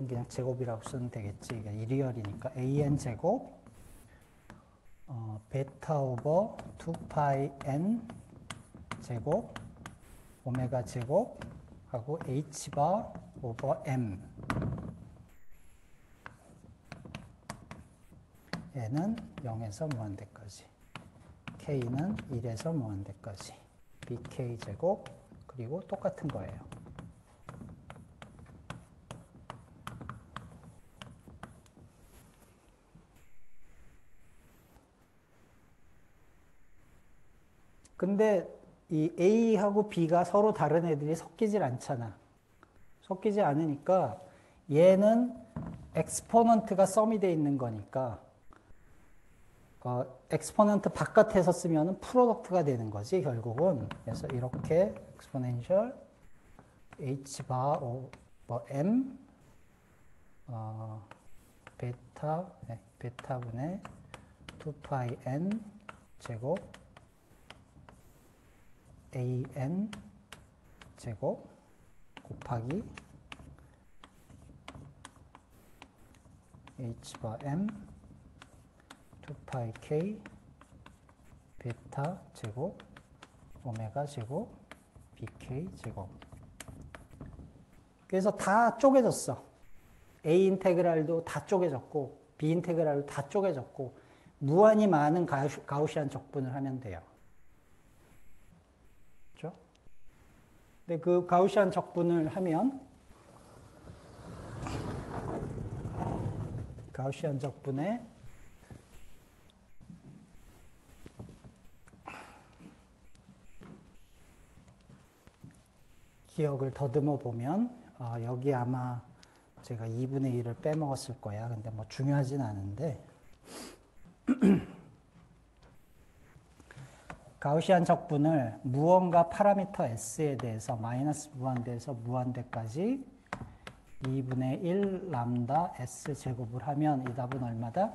그냥 제곱이라고 쓰면 되겠지. 그러니까 일리얼이니까 AN 제곱 베타 오버 2파이 N 제곱 오메가 제곱 하고 H바 오버 M N은 0에서 무한대까지 K는 1에서 무한대까지 BK 제곱 그리고 똑같은 거예요. 근데 이 A하고 B가 서로 다른 애들이 섞이질 않잖아. 섞이지 않으니까 얘는 엑스포넌트가 썸이 돼 있는 거니까 엑스포넌트 바깥에서 쓰면 프로덕트가 되는 거지 결국은. 그래서 이렇게 엑스포넨셜 H바 오버 M 베타분의 2파이 N 제곱 AN 제곱 곱하기 H바 M 2파이 K 베타 제곱 오메가 제곱 BK 제곱. 그래서 다 쪼개졌어. A 인테그랄도 다 쪼개졌고 B 인테그랄도 다 쪼개졌고 무한히 많은 가우시안 적분을 하면 돼요. 그렇죠? 근데 그 가우시안 적분을 하면 가우시안 적분에 기억을 더듬어 보면 여기 아마 제가 2분의 1을 빼먹었을 거야. 근데 뭐 중요하진 않은데 가우시안 적분을 무언가 파라미터 S에 대해서 마이너스 무한대에서 무한대까지 2분의 1 람다 S 제곱을 하면 이 답은 얼마다?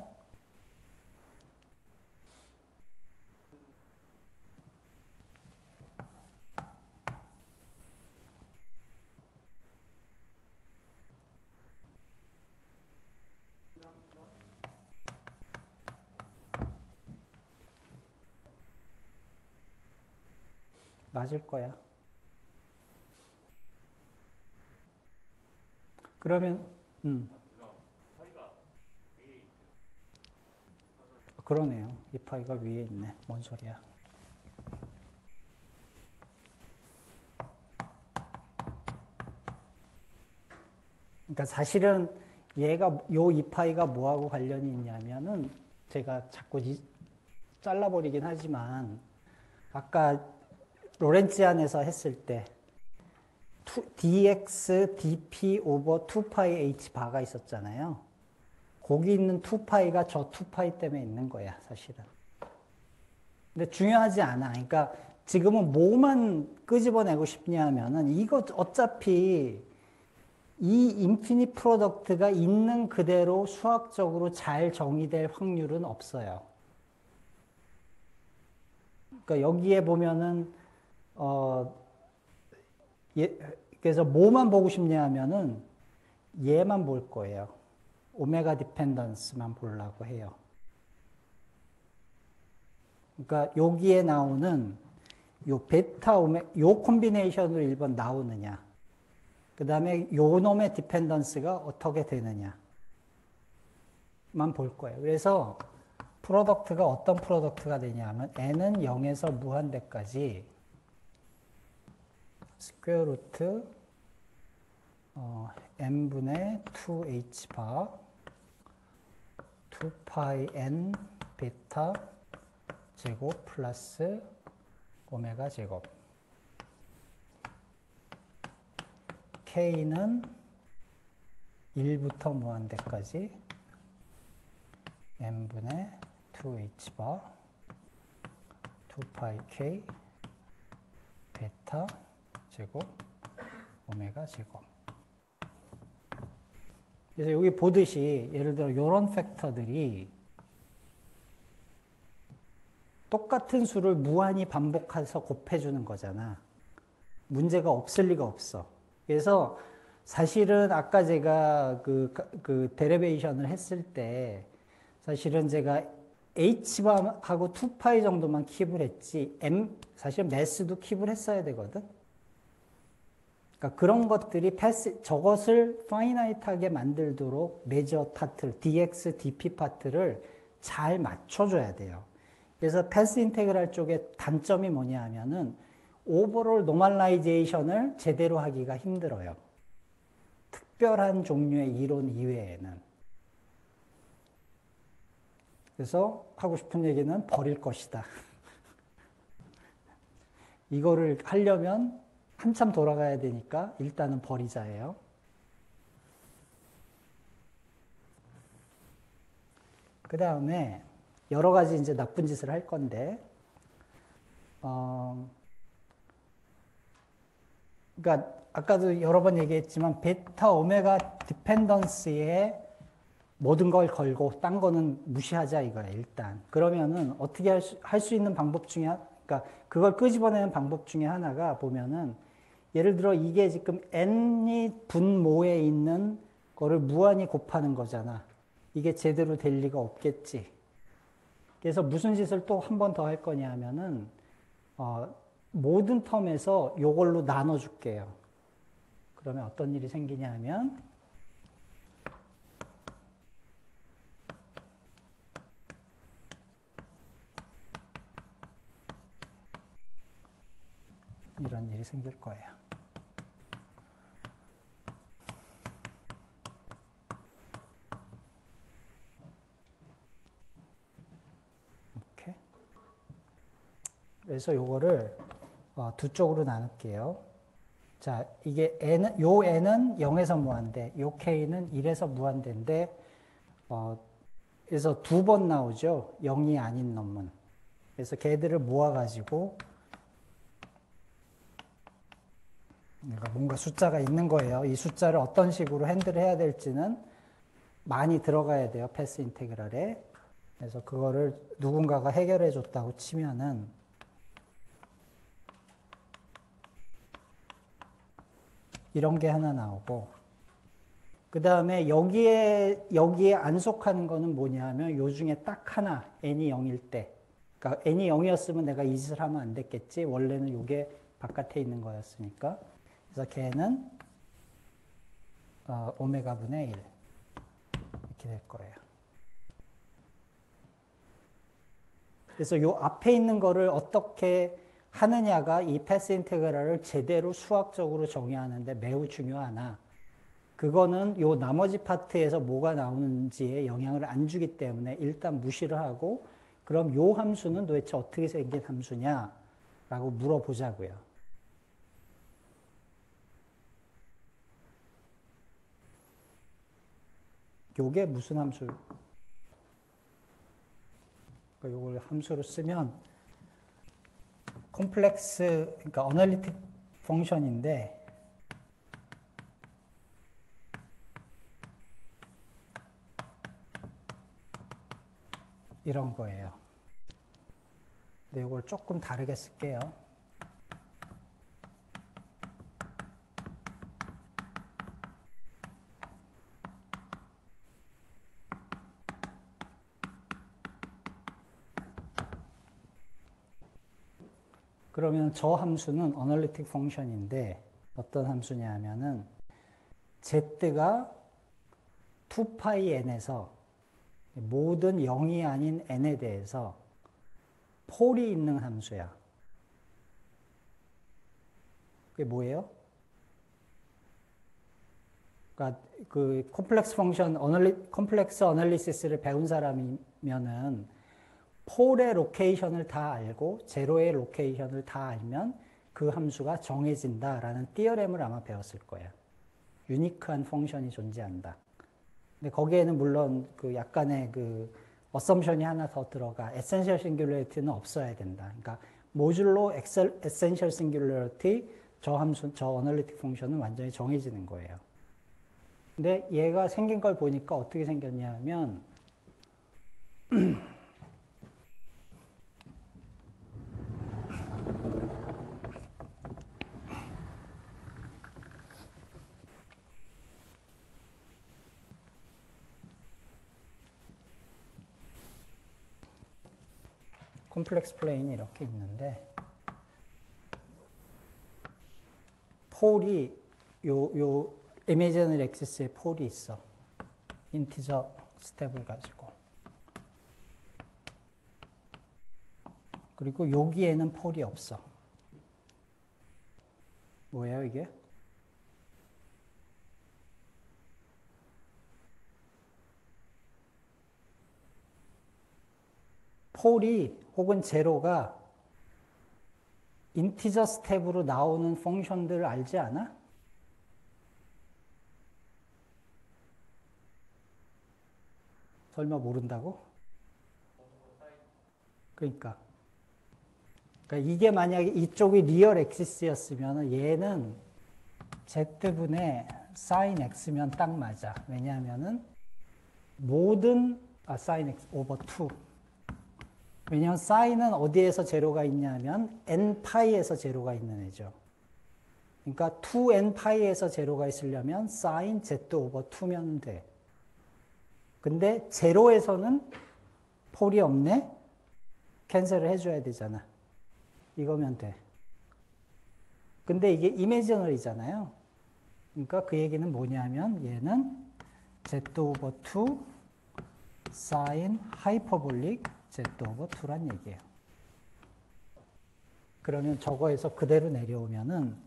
맞을 거야. 그러면 그러네요. 이 파이가 위에 있네. 뭔 소리야. 그러니까 사실은 얘가 요 2파이가 뭐하고 관련이 있냐면은 제가 자꾸 잘라버리긴 하지만 아까 로렌치안에서 했을 때 dx dp 오버 2파이 h 바가 있었잖아요. 거기 있는 2파이가 저 2파이 때문에 있는 거야, 사실은. 근데 중요하지 않아. 그러니까 지금은 뭐만 끄집어내고 싶냐 하면은 이거 어차피 이 인피니트 프로덕트가 있는 그대로 수학적으로 잘 정의될 확률은 없어요. 그러니까 여기에 보면은 그래서 뭐만 보고 싶냐 하면은 얘만 볼 거예요. 오메가 디펜던스만 보려고 해요. 그러니까 여기에 나오는 요 베타 요 콤비네이션으로 1번 나오느냐. 그 다음에 요 놈의 디펜던스가 어떻게 되느냐만 볼 거예요. 그래서 프로덕트가 어떤 프로덕트가 되냐 하면 n은 0에서 무한대까지 스퀘어 루트 n분의 2h 바 2파이 n 베타 제곱 플러스 오메가 제곱 k는 1부터 무한대까지 n분의 2h 바 2파이 k 베타 제곱 오메가 제곱. 그래서 여기 보듯이 예를 들어 이런 팩터들이 똑같은 수를 무한히 반복해서 곱해주는 거잖아. 문제가 없을 리가 없어. 그래서 사실은 아까 제가 그 데리베이션을 했을 때 사실은 제가 h하고 2파이 정도만 킵을 했지 사실 매스도 킵을 했어야 되거든. 그러니까 그런 것들이 저것을 파이나이트하게 만들도록 메저 파트, dx, dp 파트를 잘 맞춰줘야 돼요. 그래서 패스 인테그랄 쪽의 단점이 뭐냐 하면은 오버롤 노멀라이제이션을 제대로 하기가 힘들어요. 특별한 종류의 이론 이외에는. 그래서 하고 싶은 얘기는 버릴 것이다. 이거를 하려면 한참 돌아가야 되니까 일단은 버리자예요. 그 다음에 여러 가지 이제 나쁜 짓을 할 건데, 그러니까 아까도 여러 번 얘기했지만 베타 오메가 디펜던스에 모든 걸 걸고 딴 거는 무시하자 이거야 일단. 그러면은 어떻게 할 수 있는 방법 중에 그러니까 그걸 끄집어내는 방법 중에 하나가 보면은 예를 들어 이게 지금 n이 분모에 있는 거를 무한히 곱하는 거잖아. 이게 제대로 될 리가 없겠지. 그래서 무슨 짓을 또 한 번 더 할 거냐 하면은 모든 텀에서 요걸로 나눠줄게요. 그러면 어떤 일이 생기냐 하면 이런 일이 생길 거예요. 이렇게. 그래서 요거를 두 쪽으로 나눌게요. 자, 이게 요 n은 0에서 무한대, 요 k는 1에서 무한대인데, 그래서 두 번 나오죠. 0이 아닌 놈은. 그래서 걔들을 모아가지고, 뭔가 숫자가 있는 거예요. 이 숫자를 어떤 식으로 핸들을 해야 될지는 많이 들어가야 돼요. 패스 인테그랄에. 그래서 그거를 누군가가 해결해 줬다고 치면은 이런 게 하나 나오고, 그 다음에 여기에 안 속하는 거는 뭐냐 하면 요 중에 딱 하나 n이 0일 때, 그러니까 n이 0이었으면 내가 이 짓을 하면 안 됐겠지. 원래는 요게 바깥에 있는 거였으니까. 그래서 걔는 오메가 분의 1 이렇게 될 거예요. 그래서 요 앞에 있는 거를 어떻게 하느냐가 이 패스 인테그랄을 제대로 수학적으로 정의하는데 매우 중요하나 그거는 요 나머지 파트에서 뭐가 나오는지에 영향을 안 주기 때문에 일단 무시를 하고 그럼 요 함수는 도대체 어떻게 생긴 함수냐라고 물어보자고요. 요게 무슨 함수? 요걸 함수로 쓰면 콤플렉스, 그러니까 어널리틱 펑션인데 이런 거예요. 근데 이걸 조금 다르게 쓸게요. 그러면 저 함수는 어널리틱 펑션인데 어떤 함수냐 하면은 z가 2파이 n에서 모든 0이 아닌 n에 대해서 폴이 있는 함수야. 그게 뭐예요? 그러니까 그 콤플렉스 펑션 콤플렉스 어널리시스를 배운 사람이면은 폴의 로케이션을 다 알고 제로의 로케이션을 다 알면 그 함수가 정해진다라는 티어렘을 아마 배웠을 거예요. 유니크한 펑션이 존재한다. 근데 거기에는 물론 그 약간의 그 어썸션이 하나 더 들어가. 에센셜 싱귤러리티는 없어야 된다. 그러니까 모듈로 에센셜 싱귤러리티 저 함수, 저 어널리틱 펑션은 완전히 정해지는 거예요. 근데 얘가 생긴 걸 보니까 어떻게 생겼냐면 콤플렉스 플레인이 이렇게 있는데 폴이 요 이미지너리 액시스에 폴이 있어. 인티저 스텝을 가지고. 그리고 여기에는 폴이 없어. 뭐예요, 이게? 폴이 혹은 제로가 인티저 스텝으로 나오는 펑션들을 알지 않아? 설마 모른다고? 그러니까 이게 만약에 이쪽이 리얼 엑시스였으면 얘는 z분의 sin x면 딱 맞아. 왜냐하면은 모든 sin x 오버 2. 왜냐하면 sine은 어디에서 제로가 있냐면 n파이에서 제로가 있는 애죠. 그러니까 2n파이에서 제로가 있으려면 sin z 오버 2면 돼. 근데 제로에서는 폴이 없네? 캔슬을 해줘야 되잖아. 이거면 돼. 근데 이게 이미지너리잖아요. 그러니까 그 얘기는 뭐냐면 얘는 z 오버 2 sin 하이퍼볼릭 z 오버 2란 얘기예요. 그러면 저거에서 그대로 내려오면은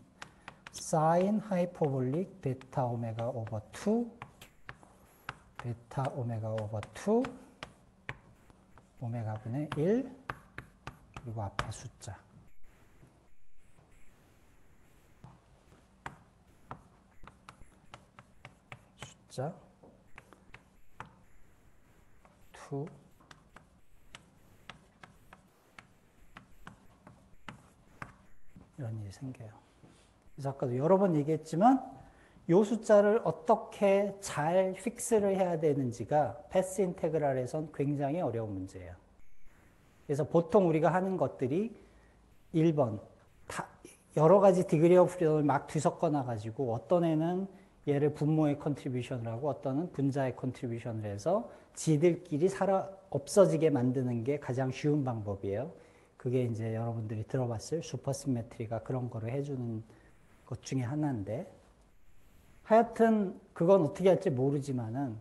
sin 하이퍼볼릭 베타 오메가 오버 2 베타 오메가 오버 2 오메가분의 1 그리고 앞에 숫자 숫자 2 이런 일이 생겨요. 그래서 아까도 여러 번 얘기했지만 이 숫자를 어떻게 잘 픽스를 해야 되는지가 패스 인테그랄에선 굉장히 어려운 문제예요. 그래서 보통 우리가 하는 것들이 1번 여러 가지 디그리 오브 프리덤을 막 뒤섞어 놔가지고 어떤 애는 얘를 분모의 컨트리뷰션을 하고 어떤 애는 분자의 컨트리뷰션을 해서 지들끼리 없어지게 만드는 게 가장 쉬운 방법이에요. 그게 이제 여러분들이 들어봤을 슈퍼시메트리가 그런 거를 해주는 것 중에 하나인데 하여튼 그건 어떻게 할지 모르지만은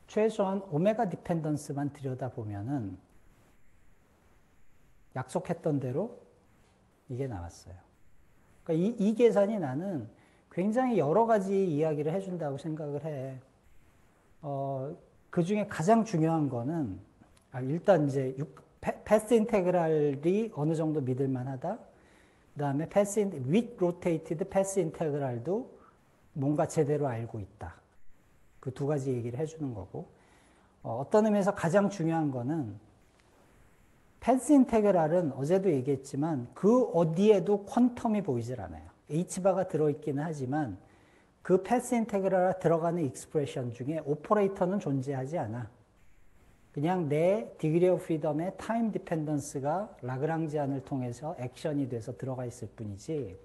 최소한 오메가 디펜던스만 들여다보면은 약속했던 대로 이게 나왔어요. 그러니까 이 계산이 나는 굉장히 여러 가지 이야기를 해준다고 생각을 해. 그 중에 가장 중요한 거는, 일단 이제 패스 인테그랄이 어느 정도 믿을만 하다. 그 다음에 with rotated 패스 인테그랄도 뭔가 제대로 알고 있다. 그 두 가지 얘기를 해주는 거고. 어떤 의미에서 가장 중요한 거는 패스 인테그랄은 어제도 얘기했지만 그 어디에도 퀀텀이 보이질 않아요. H바가 들어있기는 하지만 그 패스 인테그랄에 들어가는 익스프레션 중에 오퍼레이터는 존재하지 않아. 그냥 내 디그리 오브 프리덤의 타임 디펜던스가 라그랑지안을 통해서 액션이 돼서 들어가 있을 뿐이지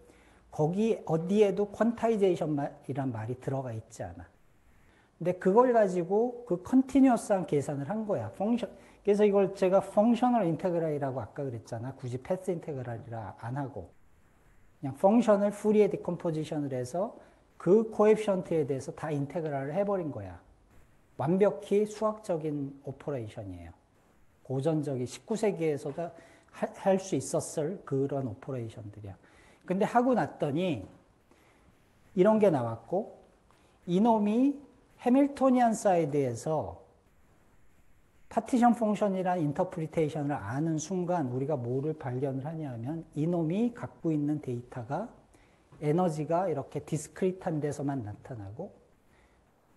거기 어디에도 퀀타이제이션이란 말이 들어가 있지 않아. 근데 그걸 가지고 그 컨티뉴어스한 계산을 한 거야. 그래서 이걸 제가 펑셔널 인테그랄이라고 아까 그랬잖아. 굳이 패스 인테그랄이라 안 하고 그냥 펑션을 푸리에 디컴포지션을 해서 그 코에피션트에 대해서 다 인테그랄을 해버린 거야. 완벽히 수학적인 오퍼레이션이에요. 고전적인 19세기에서도 할 수 있었을 그런 오퍼레이션들이야. 근데 하고 났더니 이런 게 나왔고 이놈이 해밀토니안 사이드에서 파티션 펑션이라는 인터프리테이션을 아는 순간 우리가 뭐를 발견을 하냐면 이놈이 갖고 있는 데이터가 에너지가 이렇게 디스크리트한 데서만 나타나고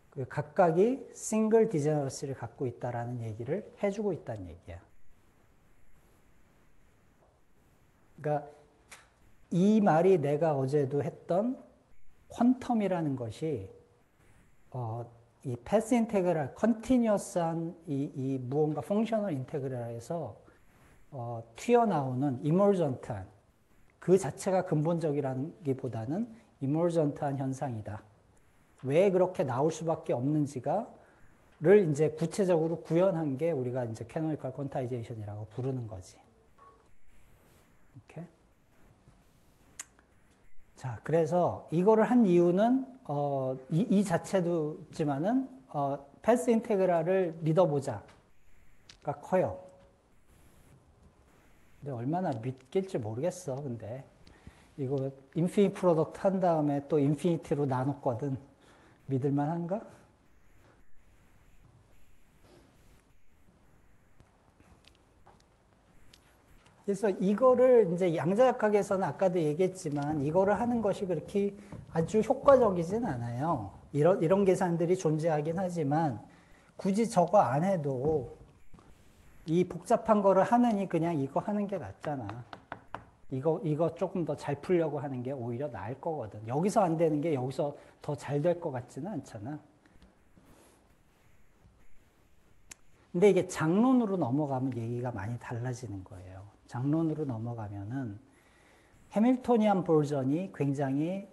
그 각각이 싱글 디제너러시를 갖고 있다라는 얘기를 해주고 있다는 얘기야. 그러니까 이 말이 내가 어제도 했던 퀀텀이라는 것이 이 패스 인테그랄, 컨티뉴어스한 이 무언가 펑셔널 인테그랄에서 튀어나오는 이머전트한 그 자체가 근본적이라기보다는 이머전트한 현상이다. 왜 그렇게 나올 수밖에 없는지를 이제 구체적으로 구현한 게 우리가 이제 캐노니컬 퀀타이제이션이라고 부르는 거지. 이렇게. 자, 그래서 이거를 한 이유는 이 자체도 있지만은 패스 인테그랄을 믿어보자가 커요. 근데 얼마나 믿길지 모르겠어. 근데 이거 인피니티 프로덕트 한 다음에 또 인피니티로 나눴거든. 믿을만 한가? 그래서 이거를 이제 양자역학에서는 아까도 얘기했지만 이거를 하는 것이 그렇게 아주 효과적이진 않아요. 이런 계산들이 존재하긴 하지만 굳이 저거 안 해도 이 복잡한 거를 하느니 그냥 이거 하는 게 낫잖아. 이거 조금 더 잘 풀려고 하는 게 오히려 나을 거거든. 여기서 안 되는 게 여기서 더 잘 될 것 같지는 않잖아. 근데 이게 장론으로 넘어가면 얘기가 많이 달라지는 거예요. 장론으로 넘어가면은 해밀토니안 버전이 굉장히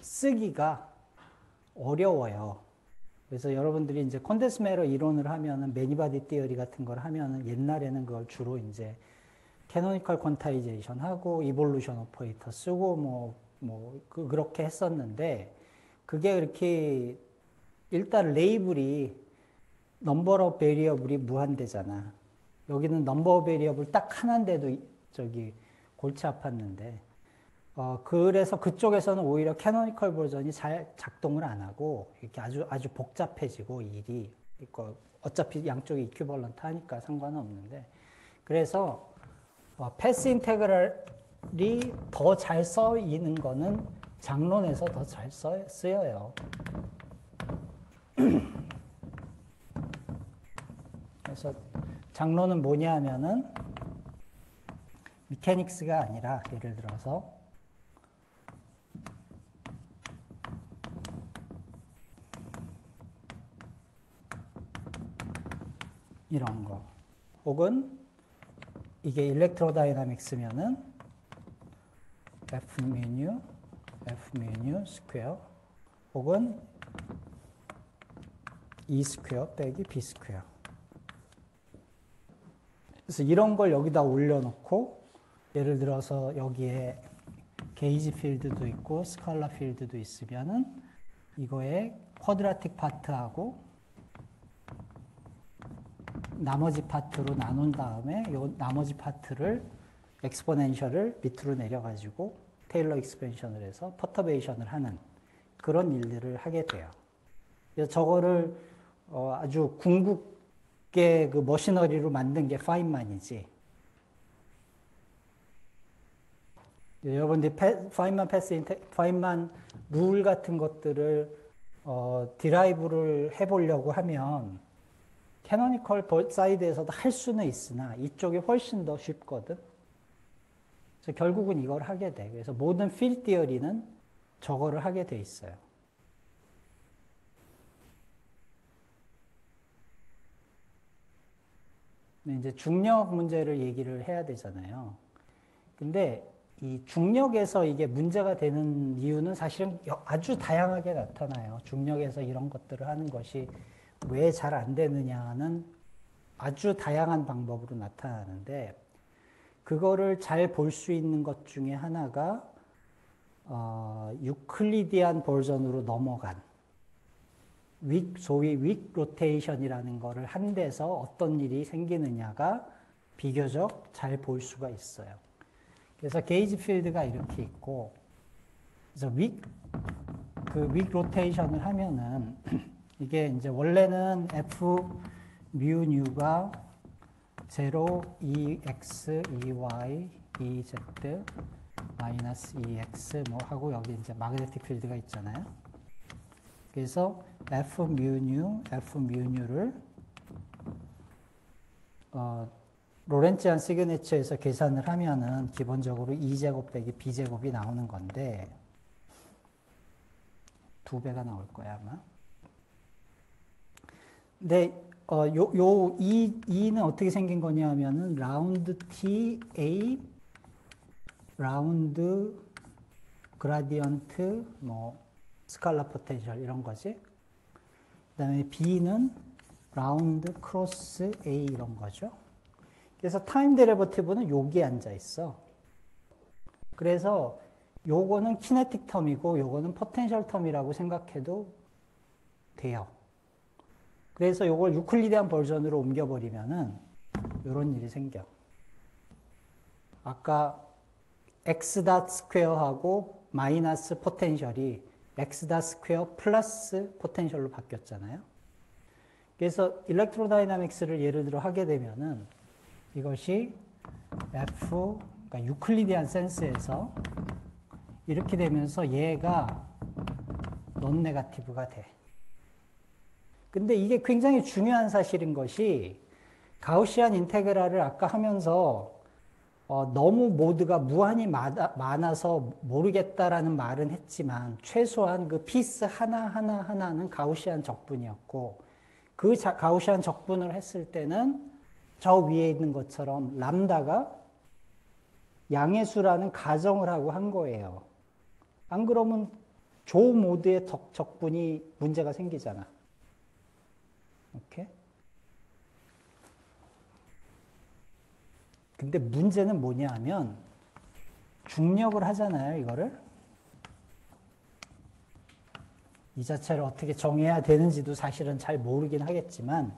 쓰기가 어려워요. 그래서 여러분들이 이제 콘덴스 매러 이론을 하면은 매니바디 티어리 같은 걸 하면은 옛날에는 그걸 주로 이제 캐노니컬 퀀타이제이션 하고 이볼루션 오퍼레이터 쓰고 그렇게 했었는데 그게 그렇게 일단 레이블이 넘버 오브 베리어블이 무한대잖아. 여기는 넘버 오브 베리어블 딱 하나인데도 저기 골치 아팠는데 그래서 그쪽에서는 오히려 캐노니컬 버전이 잘 작동을 안 하고 이렇게 아주 복잡해지고 일이 어차피 양쪽이 이퀴벌런트 하니까 상관은 없는데 그래서 패스 인테그랄이 더 잘 쓰이는 거는 장론에서 더 잘 쓰여요. 그래서 장론은 뭐냐 하면은 미케닉스가 아니라 예를 들어서 이런 거 혹은 이게 일렉트로다이나믹스면은 F mu 스퀘어 혹은 E 스퀘어 빼기 B 스퀘어. 그래서 이런 걸 여기다 올려놓고 예를 들어서 여기에 게이지 필드도 있고 스칼라 필드도 있으면은 이거에 쿼드라틱 파트하고 나머지 파트로 나눈 다음에 이 나머지 파트를 엑스포넨셜을 밑으로 내려가지고 테일러 익스펜션을 해서 퍼터베이션을 하는 그런 일들을 하게 돼요. 그래서 저거를 아주 궁극의 그 머시너리로 만든 게 파인만이지. 여러분들이 파인만 룰 같은 것들을 디라이브를 해보려고 하면 캐노니컬 사이드에서도 할 수는 있으나 이쪽이 훨씬 더 쉽거든. 그래서 결국은 이걸 하게 돼. 그래서 모든 필드 티어리는 저거를 하게 돼 있어요. 이제 중력 문제를 얘기를 해야 되잖아요. 근데 이 중력에서 이게 문제가 되는 이유는 사실은 아주 다양하게 나타나요. 중력에서 이런 것들을 하는 것이 왜 잘 안 되느냐는 아주 다양한 방법으로 나타나는데, 그거를 잘 볼 수 있는 것 중에 하나가 유클리디안 버전으로 넘어간 소위 윅 로테이션이라는 거를 한 데서 어떤 일이 생기느냐가 비교적 잘 볼 수가 있어요. 그래서 게이지 필드가 이렇게 있고, 그래서 윅 로테이션을 하면은 이게 이제 원래는 F 뮤 뉴가 0, EX, EY, EZ, 마이너스 EX 뭐 하고 여기 이제 마그네틱 필드가 있잖아요. 그래서 F 뮤 뉴를 로렌츠안 시그니처에서 계산을 하면은 기본적으로 2제곱 빼기 b제곱이 나오는 건데 2배가 나올 거야 아마. 근데 E는 어떻게 생긴 거냐 하면은 라운드 T, A, 라운드 그라디언트, 뭐 스칼라 포텐셜 이런 거지. 그 다음에 B는 라운드 크로스 A 이런 거죠. 그래서 타임 데리버티브는 여기에 앉아 있어. 그래서 요거는 키네틱 텀이고 요거는 포텐셜 텀이라고 생각해도 돼요. 그래서 요걸 유클리디안 버전으로 옮겨버리면은 요런 일이 생겨. 아까 x 닷 스퀘어하고 마이너스 포텐셜이 x 닷 스퀘어 플러스 포텐셜로 바뀌었잖아요. 그래서 일렉트로다이나믹스를 예를 들어 하게 되면은 이것이 F, 그러니까 유클리디안 센스에서 이렇게 되면서 얘가 논 네거티브가 돼. 근데 이게 굉장히 중요한 사실인 것이 가우시안 인테그랄을 아까 하면서 너무 모드가 무한히 많아서 모르겠다라는 말은 했지만 최소한 그 피스 하나하나는 가우시안 적분이었고 그 가우시안 적분을 했을 때는 저 위에 있는 것처럼 람다가 양의 수라는 가정을 하고 한 거예요. 안 그러면 조 모드의 적분이 문제가 생기잖아. 오케이? 근데 문제는 뭐냐 하면 중력을 하잖아요, 이거를. 이 자체를 어떻게 정해야 되는지도 사실은 잘 모르긴 하겠지만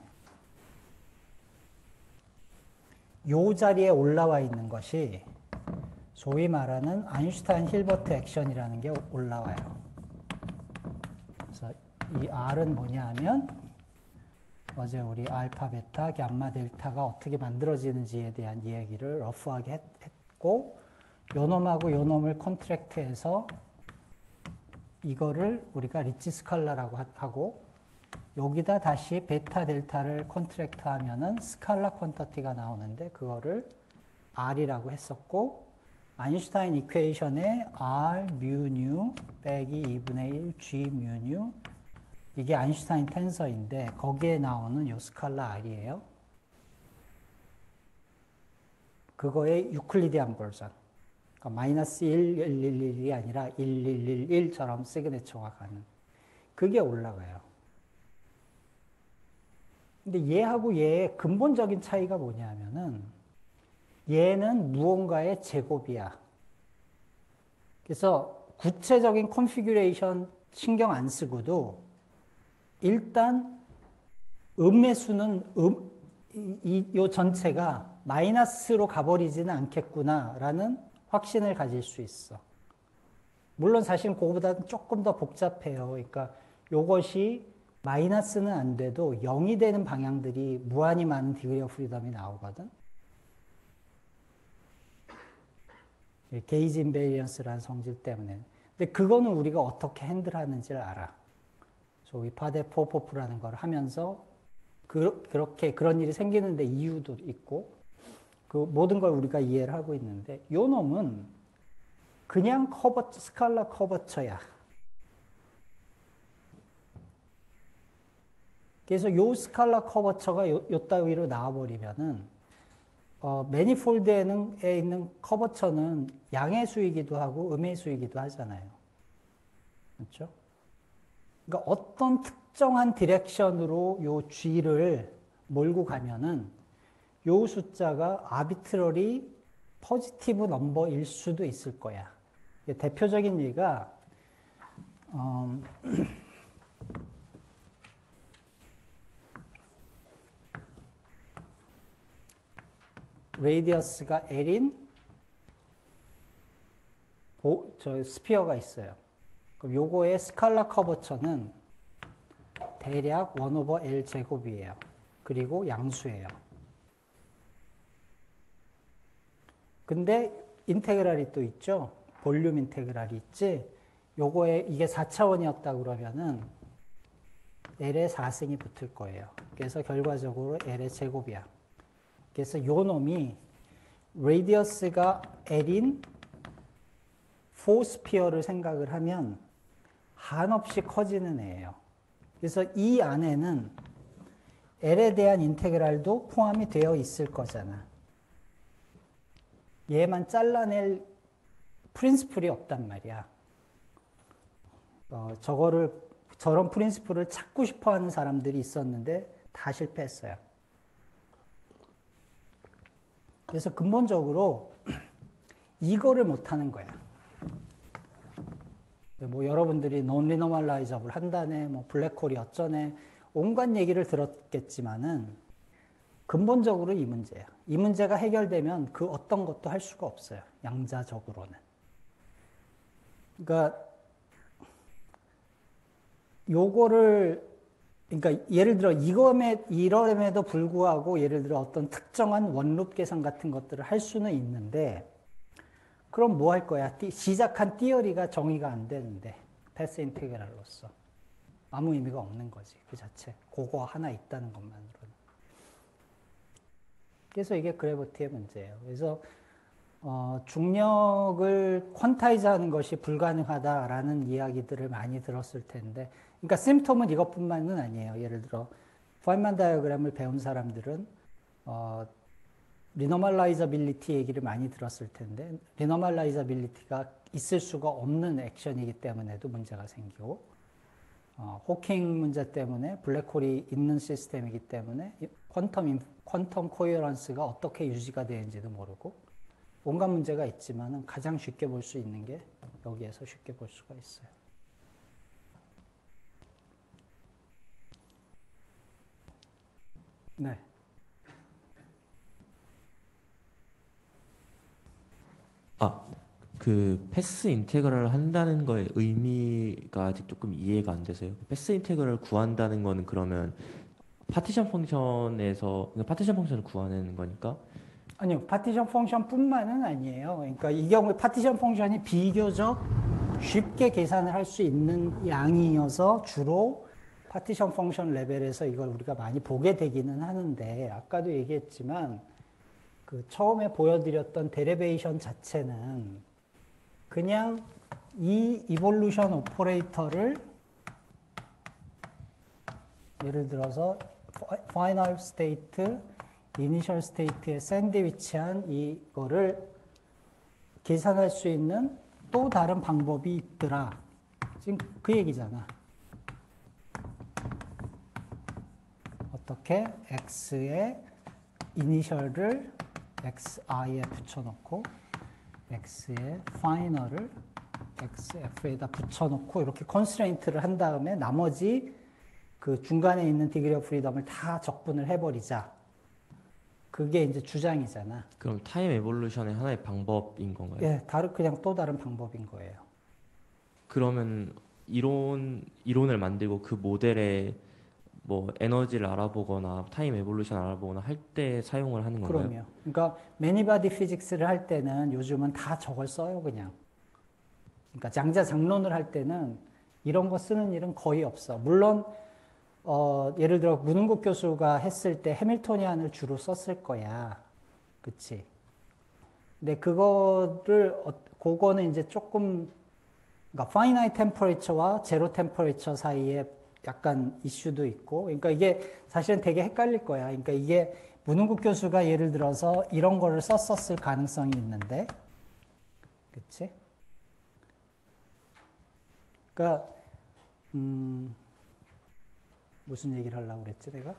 요 자리에 올라와 있는 것이 소위 말하는 아인슈타인 힐버트 액션이라는 게 올라와요. 그래서 이 R은 뭐냐 하면 어제 우리 알파, 베타, 감마, 델타가 어떻게 만들어지는지에 대한 이야기를 러프하게 했고 요 놈하고 요 놈을 컨트랙트해서 이거를 우리가 리치 스칼라라고 하고 여기다 다시 베타, 델타를 컨트랙트 하면은 스칼라 퀀터티가 나오는데 그거를 R이라고 했었고 아인슈타인 이퀘이션에 R 뮤 뉴 빼기 2분의 1 G 뮤 뉴 이게 아인슈타인 텐서인데 거기에 나오는 요 스칼라 R이에요. 그거의 유클리디안 버전. 그러니까 마이너스 1, 1, 1, 1이 아니라 1, 1, 1, 1처럼 시그네처가 가는. 그게 올라가요. 근데 얘하고 얘의 근본적인 차이가 뭐냐면은 얘는 무언가의 제곱이야. 그래서 구체적인 컨피규레이션 신경 안 쓰고도 일단 음의 수는 이 전체가 마이너스로 가버리지는 않겠구나라는 확신을 가질 수 있어. 물론 사실 그거보다는 조금 더 복잡해요. 그러니까 요것이 마이너스는 안 돼도 0이 되는 방향들이 무한히 많은 디그리 오브 프리덤이 나오거든. 게이지 인베리언스라는 성질 때문에. 근데 그거는 우리가 어떻게 핸들하는지를 알아. 소위 파데 포포프라는 걸 하면서 그렇게 그런 일이 생기는데 이유도 있고 그 모든 걸 우리가 이해를 하고 있는데 요 놈은 그냥 스칼라 커버처야. 그래서 요 스칼라 커버처가 요 따위로 나와버리면은 매니폴드에 있는 커버처는 양의 수이기도 하고 음의 수이기도 하잖아요. 그렇죠? 그러니까 어떤 특정한 디렉션으로 요 G를 몰고 가면은 요 숫자가 아비트러리 포지티브 넘버일 수도 있을 거야. 대표적인 예가 레디어스가 L인 저 스피어가 있어요. 그럼 요거의 스칼라 커버처는 대략 1 오버 L 제곱이에요. 그리고 양수예요. 근데 인테그랄이 또 있죠. 볼륨 인테그랄이 있지. 요거에 이게 4차원이었다 그러면은 L의 4승이 붙을 거예요. 그래서 결과적으로 L의 제곱이야. 그래서 요 놈이 레디어스가 L인 포스피어를 생각을 하면 한없이 커지는 애예요. 그래서 이 안에는 L에 대한 인테그랄도 포함이 되어 있을 거잖아. 얘만 잘라낼 프린시플이 없단 말이야. 저런 프린시플을 찾고 싶어 하는 사람들이 있었는데 다 실패했어요. 그래서 근본적으로 이거를 못하는 거야. 뭐 여러분들이 논리노멀라이저블 한다네, 뭐 블랙홀이 어쩌네, 온갖 얘기를 들었겠지만은 근본적으로 이 문제야. 이 문제가 해결되면 그 어떤 것도 할 수가 없어요. 양자적으로는. 그러니까 그러니까 예를 들어 이러함에도 불구하고 예를 들어 어떤 특정한 원룹 계산 같은 것들을 할 수는 있는데 그럼 뭐 할 거야? 시작한 띠어리가 정의가 안 되는데 패스 인테그랄로서 아무 의미가 없는 거지 그 자체. 그거 하나 있다는 것만으로는. 그래서 이게 그래비티의 문제예요. 그래서 중력을 퀀타이즈하는 것이 불가능하다라는 이야기들을 많이 들었을 텐데, 그러니까 심톰은 이것뿐만은 아니에요. 예를 들어 파인만 다이어그램을 배운 사람들은 리노멀라이저빌리티 얘기를 많이 들었을 텐데, 리노멀라이저빌리티가 있을 수가 없는 액션이기 때문에도 문제가 생기고, 호킹 문제 때문에 블랙홀이 있는 시스템이기 때문에 퀀텀 코헤런스가 어떻게 유지가 되는지도 모르고 온갖 문제가 있지만 가장 쉽게 볼 수 있는 게 여기에서 쉽게 볼 수가 있어요. 네. 그 패스 인테그럴을 한다는 거의 의미가 아직 조금 이해가 안 돼서요. 패스 인테그럴을 구한다는 거는 그러면 파티션 펑션에서 파티션 펑션을 구하는 거니까? 아니요, 파티션 펑션뿐만은 아니에요. 그러니까 이 경우에 파티션 펑션이 비교적 쉽게 계산을 할 수 있는 양이어서 주로 파티션 펑션 레벨에서 이걸 우리가 많이 보게 되기는 하는데, 아까도 얘기했지만 그 처음에 보여드렸던 데리베이션 자체는 그냥 이 이볼루션 오퍼레이터를 예를 들어서 파이널 스테이트, 이니셜 스테이트에 샌드위치한 이거를 계산할 수 있는 또 다른 방법이 있더라. 지금 그 얘기잖아. 어떻게 x의 이니셜을 xi에 붙여놓고 x의 파이널을 xf에다 붙여놓고 이렇게 컨스트레인트를 한 다음에 나머지 그 중간에 있는 디그리 오브 프리덤을 다 적분을 해버리자. 그게 이제 주장이잖아. 그럼 타임 에볼루션의 하나의 방법인 건가요? 예, 그냥 또 다른 방법인 거예요. 그러면 이론을 만들고 그 모델에 뭐 에너지를 알아보거나 타임 에볼루션 알아보거나 할 때 사용을 하는 건가요? 그럼요. 그러니까 매니바디 피직스를 할 때는 요즘은 다 저걸 써요, 그냥. 그러니까 장자장론을 할 때는 이런 거 쓰는 일은 거의 없어. 물론 예를 들어 문은국 교수가 했을 때 해밀토니안을 주로 썼을 거야. 그치? 근데 그거는 이제 조금, 그러니까 finite temperature와 zero temperature 사이에 약간 이슈도 있고, 그러니까 이게 사실은 되게 헷갈릴 거야. 그러니까 이게 문은국 교수가 예를 들어서 이런 거를 썼었을 가능성이 있는데, 그치? 그러니까, 무슨 얘기를 하려고 그랬지, 내가?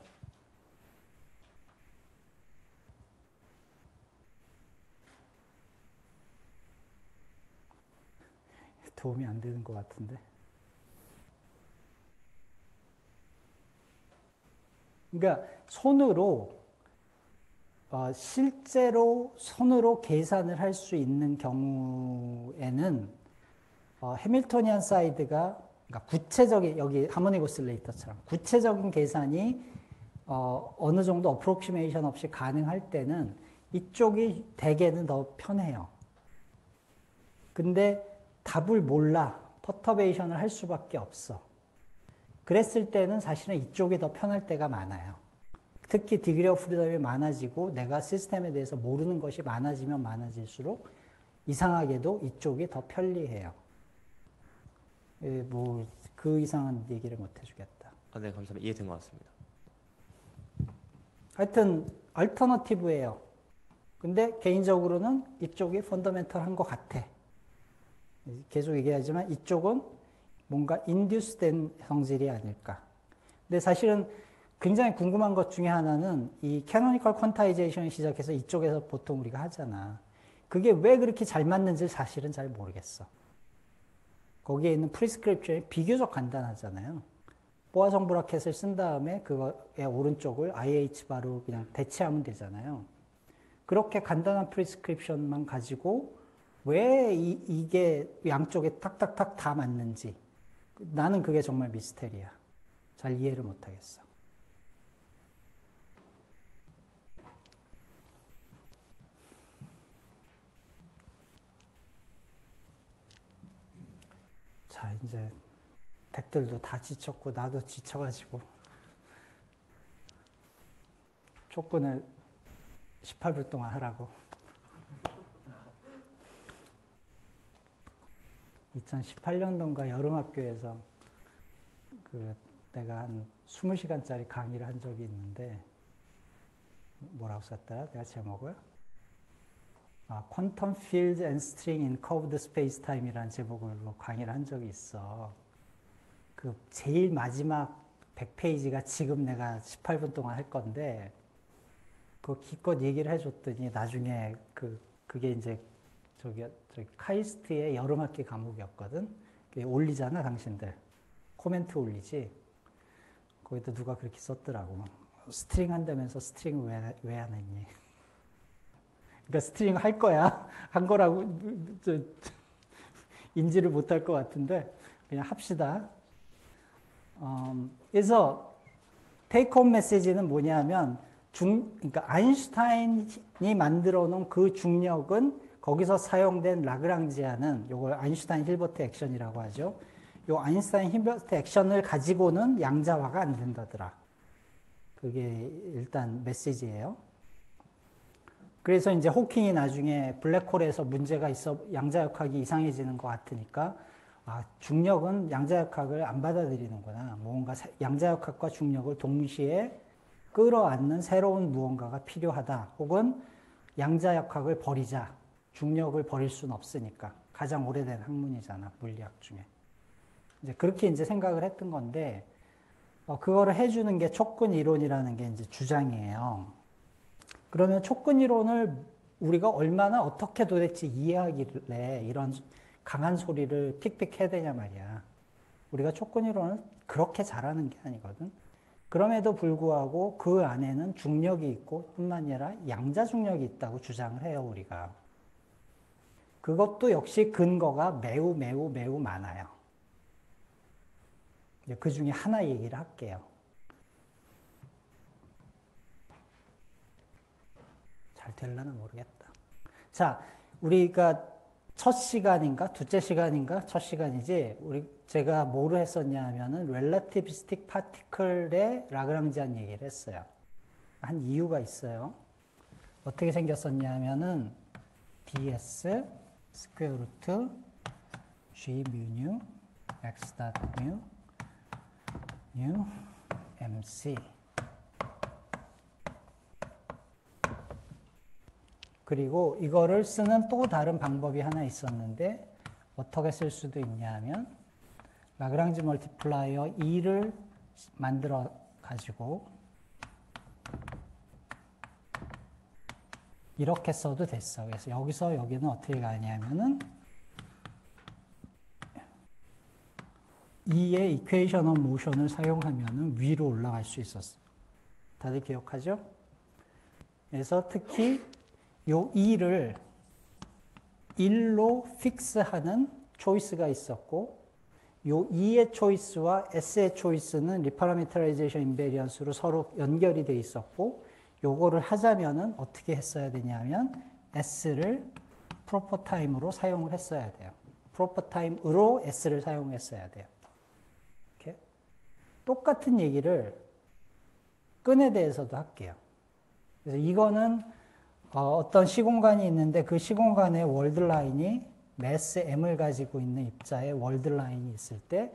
도움이 안 되는 것 같은데. 그러니까 실제로 손으로 계산을 할 수 있는 경우에는 해밀토니안 사이드가 그러니까 구체적인 여기 하모닉 오실레이터처럼 구체적인 계산이 어느 정도 어프로키메이션 없이 가능할 때는 이쪽이 대개는 더 편해요. 근데 답을 몰라. 퍼터베이션을 할 수밖에 없어. 그랬을 때는 사실은 이쪽이 더 편할 때가 많아요. 특히 디그리 오브 프리덤이 많아지고 내가 시스템에 대해서 모르는 것이 많아지면 많아질수록 이상하게도 이쪽이 더 편리해요. 뭐 그 이상은 얘기를 못 해주겠다. 네, 감사합니다. 이해된 것 같습니다. 하여튼 얼터너티브예요. 근데 개인적으로는 이쪽이 펀더멘털한 것 같아. 계속 얘기하지만 이쪽은 뭔가 인듀스된 성질이 아닐까. 근데 사실은 굉장히 궁금한 것 중에 하나는 이 캐노니컬 퀀타이제이션을 시작해서 이쪽에서 보통 우리가 하잖아. 그게 왜 그렇게 잘 맞는지 사실은 잘 모르겠어. 거기에 있는 프리스크립션이 비교적 간단하잖아요. 보아성 브라켓을 쓴 다음에 그거의 오른쪽을 IH 바로 그냥 대체하면 되잖아요. 그렇게 간단한 프리스크립션만 가지고 왜 이게 양쪽에 탁탁탁 다 맞는지 나는 그게 정말 미스테리야. 잘 이해를 못하겠어. 자, 이제 댁들도 다 지쳤고 나도 지쳐가지고 촉근을 18분 동안 하라고. 2018년도인가 여름학교에서 내가 한 20시간짜리 강의를 한 적이 있는데 뭐라고 썼더라? 내가 제목을? Quantum Field and String in Curved Space-Time이라는 제목으로 강의를 한 적이 있어. 그 제일 마지막 100페이지가 지금 내가 18분 동안 할 건데 그 기껏 얘기를 해줬더니 나중에 그게 이제 저기 카이스트의 여름학기 과목이었거든. 그게 올리잖아, 당신들. 코멘트 올리지. 거기다 누가 그렇게 썼더라고. 스트링 한다면서 스트링 왜 안 했니? 그러니까 스트링 할 거야. 한 거라고 인지를 못할 것 같은데 그냥 합시다. 그래서 테이크홈 메시지는 뭐냐면 그러니까 아인슈타인이 만들어 놓은 그 중력은 거기서 사용된 라그랑지아는 요걸 아인슈타인 힐버트 액션이라고 하죠. 요 아인슈타인 힐버트 액션을 가지고는 양자화가 안 된다더라. 그게 일단 메시지예요. 그래서 이제 호킹이 나중에 블랙홀에서 문제가 있어 양자역학이 이상해지는 것 같으니까 중력은 양자역학을 안 받아들이는구나. 뭔가 양자역학과 중력을 동시에 끌어안는 새로운 무언가가 필요하다. 혹은 양자역학을 버리자. 중력을 버릴 수는 없으니까. 가장 오래된 학문이잖아, 물리학 중에. 이제 그렇게 이제 생각을 했던 건데, 그거를 해주는 게 촉근 이론이라는 게 이제 주장이에요. 그러면 촉근 이론을 우리가 얼마나 어떻게 도대체 이해하길래 이런 강한 소리를 픽픽 해야 되냐 말이야. 우리가 촉근 이론을 그렇게 잘하는 게 아니거든. 그럼에도 불구하고 그 안에는 중력이 있고 뿐만 아니라 양자 중력이 있다고 주장을 해요, 우리가. 그것도 역시 근거가 매우 매우 매우 많아요. 이제 그 중에 하나 얘기를 할게요. 잘 될려나 모르겠다. 자, 우리가 첫 시간인가 둘째 시간인가 첫 시간이지 제가 뭐를 했었냐 하면은 relativistic particle의 라그랑지안 얘기를 했어요. 한 이유가 있어요. 어떻게 생겼었냐 하면은 ds 스퀘어 루트 g mu x 닷 mu mc 그리고 이거를 쓰는 또 다른 방법이 하나 있었는데 어떻게 쓸 수도 있냐 하면 라그랑지 멀티플라이어 2를 만들어 가지고 이렇게 써도 됐어. 그래서 여기서 여기는 어떻게 가냐면은 2의 이퀘이션 오브 모션을 사용하면은 위로 올라갈 수 있었어. 다들 기억하죠? 그래서 특히 요 2를 1로 픽스하는 초이스가 있었고 요 2의 초이스와 S의 초이스는 리파라미터라이제이션 인베리언스로 서로 연결이 돼 있었고 요거를 하자면은 어떻게 했어야 되냐면 S를 프로퍼 타임으로 사용을 했어야 돼요. 프로퍼 타임으로 S를 사용했어야 돼요. 이렇게 똑같은 얘기를 끈에 대해서도 할게요. 그래서 이거는 어떤 시공간이 있는데 그 시공간의 월드 라인이 매스 m을 가지고 있는 입자의 월드 라인이 있을 때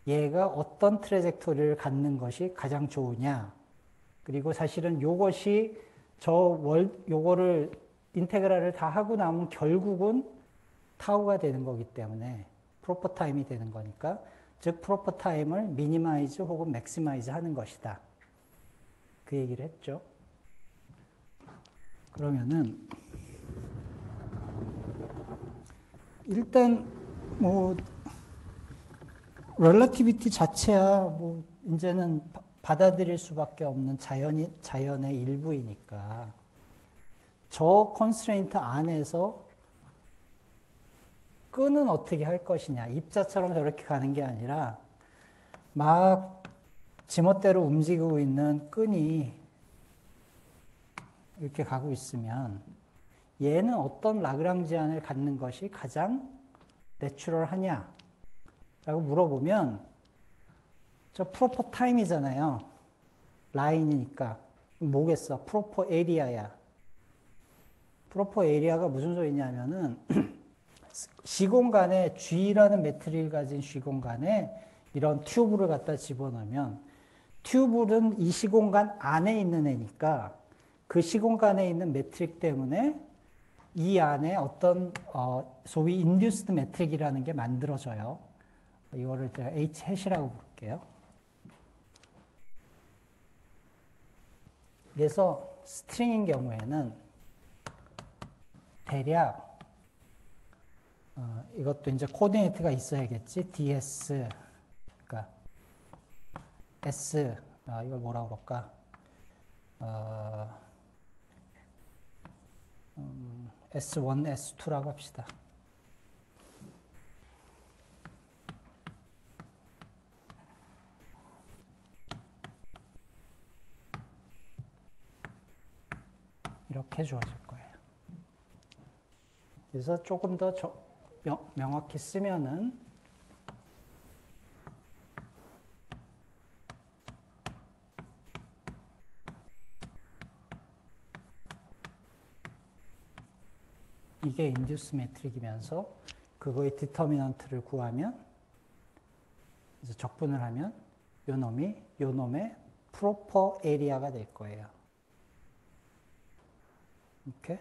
얘가 어떤 트레젝토리를 갖는 것이 가장 좋으냐. 그리고 사실은 요것이 요거를 인테그랄을 다 하고 나면 결국은 타우가 되는 거기 때문에 프로퍼 타임이 되는 거니까 즉 프로퍼 타임을 미니마이즈 혹은 맥시마이즈 하는 것이다. 그 얘기를 했죠. 그러면은 일단 뭐 렐러티비티 자체야 뭐 이제는 받아들일 수밖에 없는 자연의 일부이니까 저 컨스트레인트 안에서 끈은 어떻게 할 것이냐. 입자처럼 저렇게 가는 게 아니라 막 지멋대로 움직이고 있는 끈이 이렇게 가고 있으면 얘는 어떤 라그랑지안을 갖는 것이 가장 내추럴하냐 라고 물어보면 저 프로퍼 타임이잖아요. 라인이니까 뭐겠어? 프로퍼 에리아야. 프로퍼 에리아가 무슨 소리냐면은 시공간에 G라는 매트릭을 가진 시공간에 이런 튜브를 갖다 집어넣으면 튜브는 이 시공간 안에 있는 애니까 그 시공간에 있는 매트릭 때문에 이 안에 어떤 소위 인듀스드 매트릭이라는 게 만들어져요. 이거를 제가 H 햇이라고 부를게요. 그래서 스트링인 경우에는 대략 이것도 이제 코디네이트가 있어야겠지. ds 그러니까 s 이걸 뭐라 그럴까? S1, S2라고 합시다. 이렇게 주어질 거예요. 그래서 조금 더 명확히 쓰면은 이게 인듀스 매트릭이면서 그거의 디터미넌트를 구하면 그래서 적분을 하면 요 놈의 프로퍼 에리아가 될 거예요. 이렇게.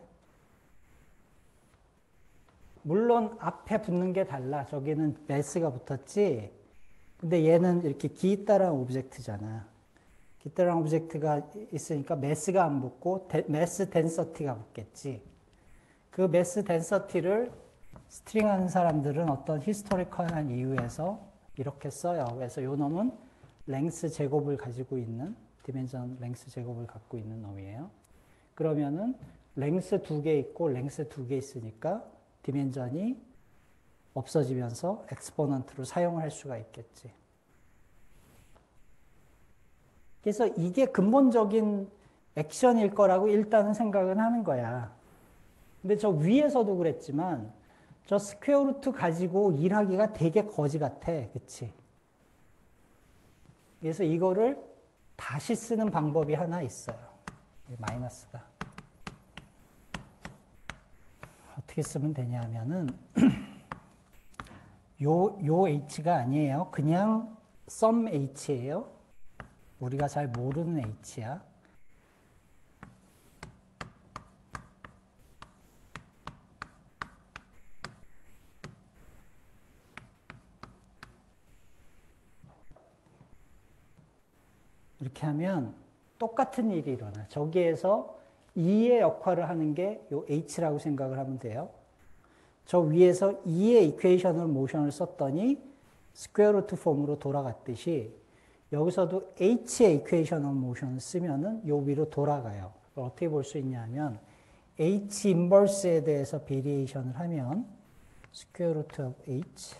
물론 앞에 붙는 게 달라. 저기는 매스가 붙었지. 근데 얘는 이렇게 기따란 오브젝트잖아. 기따란 오브젝트가 있으니까 매스가 안 붙고 매스 덴서티가 붙겠지. 그 매스 덴서티를 스트링 하는 사람들은 어떤 히스토리컬한 이유에서 이렇게 써요. 그래서 요 놈은 랭스 제곱을 가지고 있는, 디멘전 랭스 제곱을 갖고 있는 놈이에요. 그러면은 랭스 2개 있고 랭스 2개 있으니까 디멘전이 없어지면서 엑스포넌트로 사용을 할 수가 있겠지. 그래서 이게 근본적인 액션일 거라고 일단은 생각은 하는 거야. 근데 저 위에서도 그랬지만 저 스퀘어 루트 가지고 일하기가 되게 거지 같아. 그치? 그래서 이거를 다시 쓰는 방법이 하나 있어요. 마이너스가. 어떻게 쓰면 되냐 하면은 요 h가 아니에요. 그냥 sum h예요. 우리가 잘 모르는 h야. 이렇게 하면 똑같은 일이 일어나. 저기에서 2의 역할을 하는 게 요 h라고 생각을 하면 돼요. 저 위에서 2의 이퀘이셔널 모션을 썼더니 스퀘어 루트 폼으로 돌아갔듯이 여기서도 h의 이퀘이셔널 모션을 쓰면은 요 위로 돌아가요. 어떻게 볼 수 있냐면 h 인버스에 대해서 베리에이션을 하면 스퀘어 루트 오브 h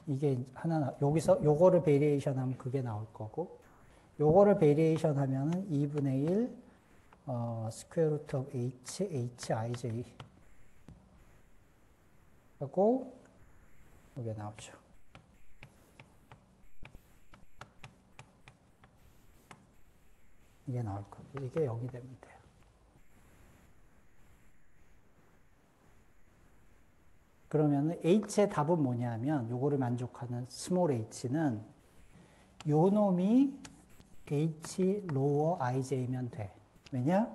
이게 하나 여기서 요거를 베리에이션 하면 그게 나올 거고 요거를 베리에이션 하면은 2분의 1 스퀘어 루트 오브 hij 하고 이게 나오죠. 이게 나올 거고 이게 0이 되면 돼요. 그러면 h의 답은 뭐냐면 요거를 만족하는 스몰 h는 요 놈이 h 로어 ij면 돼. 왜냐?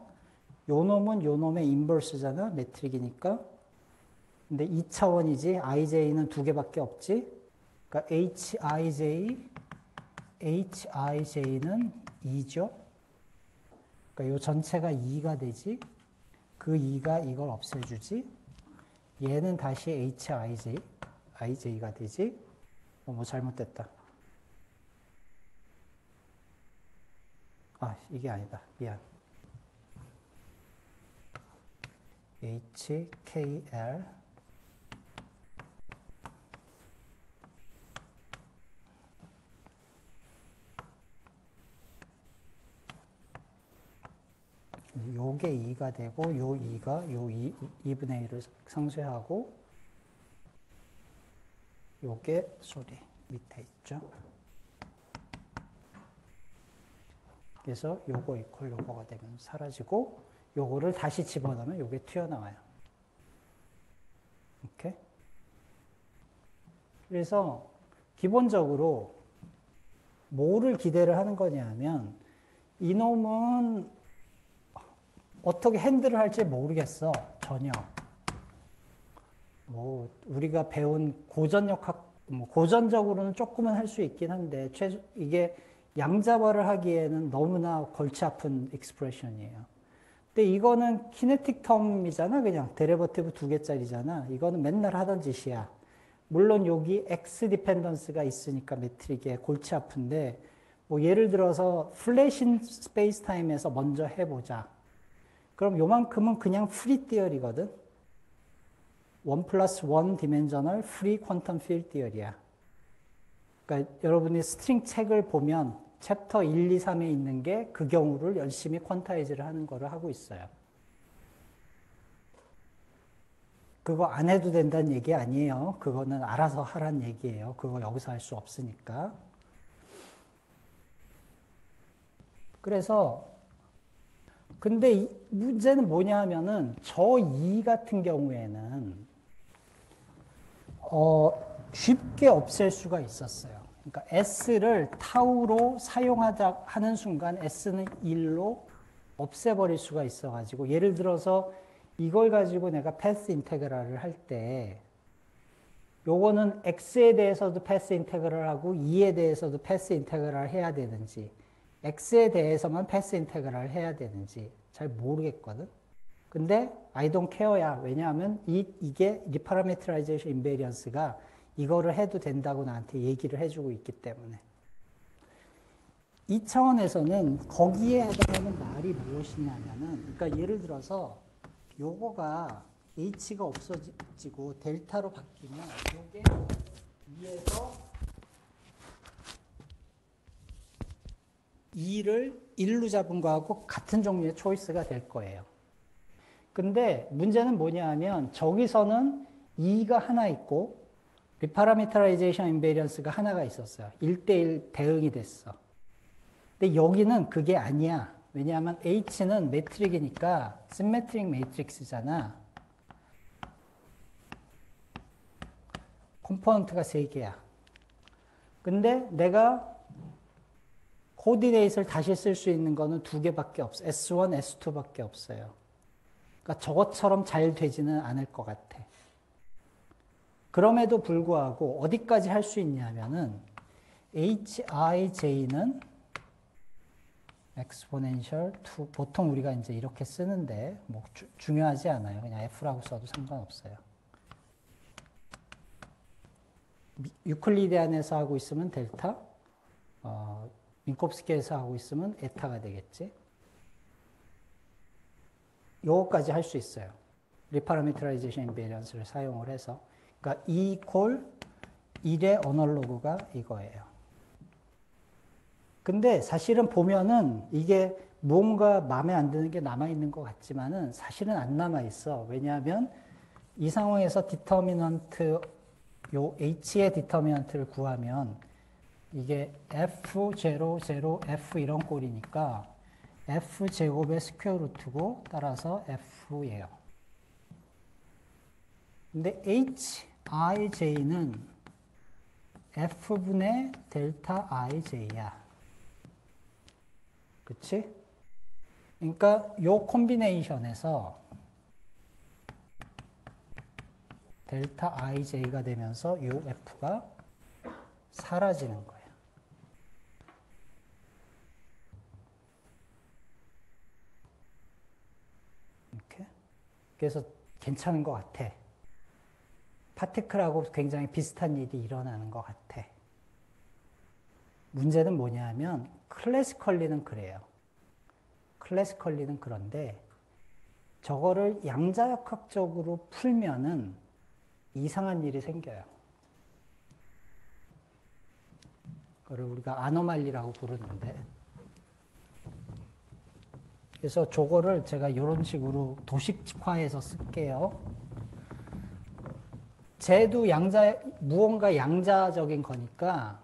요 놈은 요 놈의 인버스잖아. 매트릭이니까. 근데 2차원이지. ij는 두 개밖에 없지. 그러니까 hij는 2죠. 그러니까 요 전체가 2가 되지. 그 2가 이걸 없애주지. 얘는 다시 ij가 되지. 뭐 잘못됐다. 아, 이게 아니다. 미안. HKL 요게 2가 되고 요 2가 요 2분의 1을 상쇄하고 요게 밑에 있죠. 그래서 요거 이퀄 요거가 되면 사라지고 요거를 다시 집어넣으면 요게 튀어나와요. 오케이? 그래서 기본적으로 뭐를 기대를 하는 거냐면 이놈은 어떻게 핸들을 할지 모르겠어. 전혀. 뭐 우리가 배운 고전역학 고전적으로는 조금은 할 수 있긴 한데 이게 양자발을 하기에는 너무나 골치 아픈 익스프레션이에요. 근데 이거는 키네틱 텀이잖아. 그냥 데리버티브 두 개짜리잖아. 이거는 맨날 하던 짓이야. 물론 여기 x 디펜던스가 있으니까 매트릭에 골치 아픈데 뭐 예를 들어서 플래신 스페이스 타임에서 먼저 해보자. 그럼 요만큼은 그냥 프리 티어리거든. 1+1 디멘셔널 프리 퀀텀 필드 티어리야. 그러니까 여러분이 스트링 책을 보면 챕터 1, 2, 3에 있는 게 그 경우를 열심히 퀀타이즈를 하는 거를 하고 있어요. 그거 안 해도 된다는 얘기 아니에요. 그거는 알아서 하란 얘기예요. 그거 여기서 할 수 없으니까. 그래서 근데 문제는 뭐냐 하면은 저 2 같은 경우에는 쉽게 없앨 수가 있었어요. 그러니까 S를 타우로 사용하자 하는 순간 S는 1로 없애버릴 수가 있어가지고 예를 들어서 이걸 가지고 내가 패스 인테그랄을 할 때 요거는 X에 대해서도 패스 인테그랄 하고 2에 대해서도 패스 인테그랄 해야 되는지 X에 대해서만 패스 인테그랄 해야 되는지 잘 모르겠거든. 근데 I don't care야. 왜냐하면 이게 리파라메트라이제이션 인베리언스가 이거를 해도 된다고 나한테 얘기를 해주고 있기 때문에. 이 차원에서는 거기에 해당하는 말이 무엇이냐면은, 그러니까 예를 들어서 요거가 h가 없어지고 델타로 바뀌면 요게 2에서 2를 1로 잡은 거하고 같은 종류의 초이스가 될 거예요. 근데 문제는 뭐냐 하면 저기서는 2가 하나 있고 리파라미터라이제이션 인베리언스가 하나가 있었어요. 1대1 대응이 됐어. 근데 여기는 그게 아니야. 왜냐하면 H는 매트릭이니까 시메트릭 매트릭스잖아. 컴포넌트가 3개야. 근데 내가 코디네이트를 다시 쓸 수 있는 거는 2개밖에 없어. S1, S2밖에 없어요. 그러니까 저것처럼 잘 되지는 않을 것 같아. 그럼에도 불구하고 어디까지 할 수 있냐면은 HIJ는 exponential 2, 보통 우리가 이제 이렇게 쓰는데 뭐 중요하지 않아요. 그냥 F라고 써도 상관없어요. 유클리디안에서 하고 있으면 델타, 민콥스키에서 하고 있으면 에타가 되겠지. 요거까지 할 수 있어요. 리파라미터라이제이션 인베리언스를 사용을 해서. 그러니까 2 콜 1의 어널로그가 이거예요. 근데 사실은 보면은 이게 뭔가 마음에 안 드는 게 남아있는 것 같지만은 사실은 안 남아있어. 왜냐하면 이 상황에서 디터미넌트, 요 H의 디터미넌트를 구하면 이게 F0, 0, F 이런 꼴이니까 F제곱의 스퀘어 루트고 따라서 F예요. 근데 HIJ는 F분의 델타 IJ야. 그치? 그러니까 요 콤비네이션에서 델타 IJ가 되면서 요 F가 사라지는 거예요. 이렇게. 그래서 괜찮은 것 같아. 파티클하고 굉장히 비슷한 일이 일어나는 것 같아. 문제는 뭐냐 하면 클래시컬리는 그래요. 클래시컬리는 그런데 저거를 양자역학적으로 풀면은 이상한 일이 생겨요. 그걸 우리가 아노말리라고 부르는데, 그래서 저거를 제가 이런 식으로 도식화해서 쓸게요. 쟤도 무언가 양자적인 거니까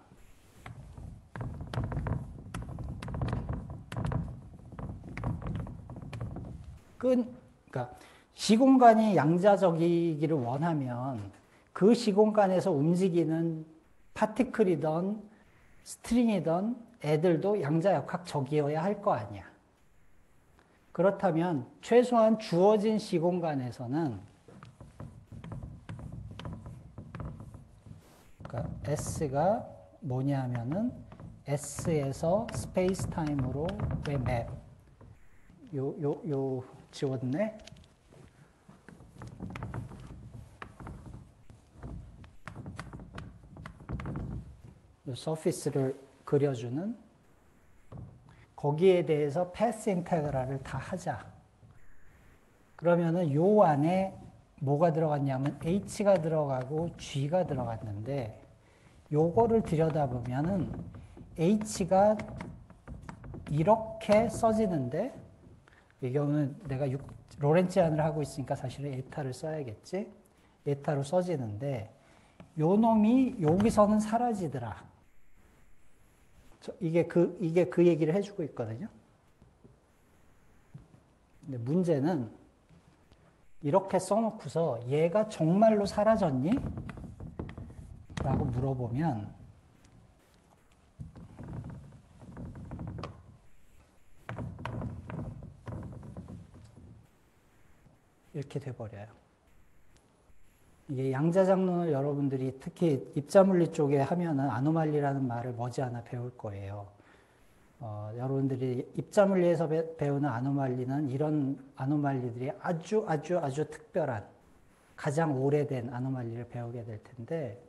그러니까 시공간이 양자적이기를 원하면 그 시공간에서 움직이는 파티클이든 스트링이든 애들도 양자역학적이어야 할 거 아니야. 그렇다면 최소한 주어진 시공간에서는 그러니까 S가 뭐냐면은 S에서 스페이스 타임으로의 맵. 요 지웠네. 요 서피스를 그려주는 거기에 대해서 패스 인테그랄을 다 하자. 그러면은 요 안에 뭐가 들어갔냐면 H가 들어가고 G가 들어갔는데 요거를 들여다보면은 H가 이렇게 써지는데 이 경우는 내가 로렌치안을 하고 있으니까 사실은 에타를 써야겠지. 에타로 써지는데 요 놈이 여기서는 사라지더라. 이게 그 얘기를 해주고 있거든요. 근데 문제는 이렇게 써놓고서 얘가 정말로 사라졌니? 라고 물어보면 이렇게 돼버려요. 이게 양자장론을 여러분들이 특히 입자물리 쪽에 하면은 아노말리라는 말을 머지않아 배울 거예요. 여러분들이 입자물리에서 배우는 아노말리는 이런 아노말리들이 아주 특별한 가장 오래된 아노말리를 배우게 될 텐데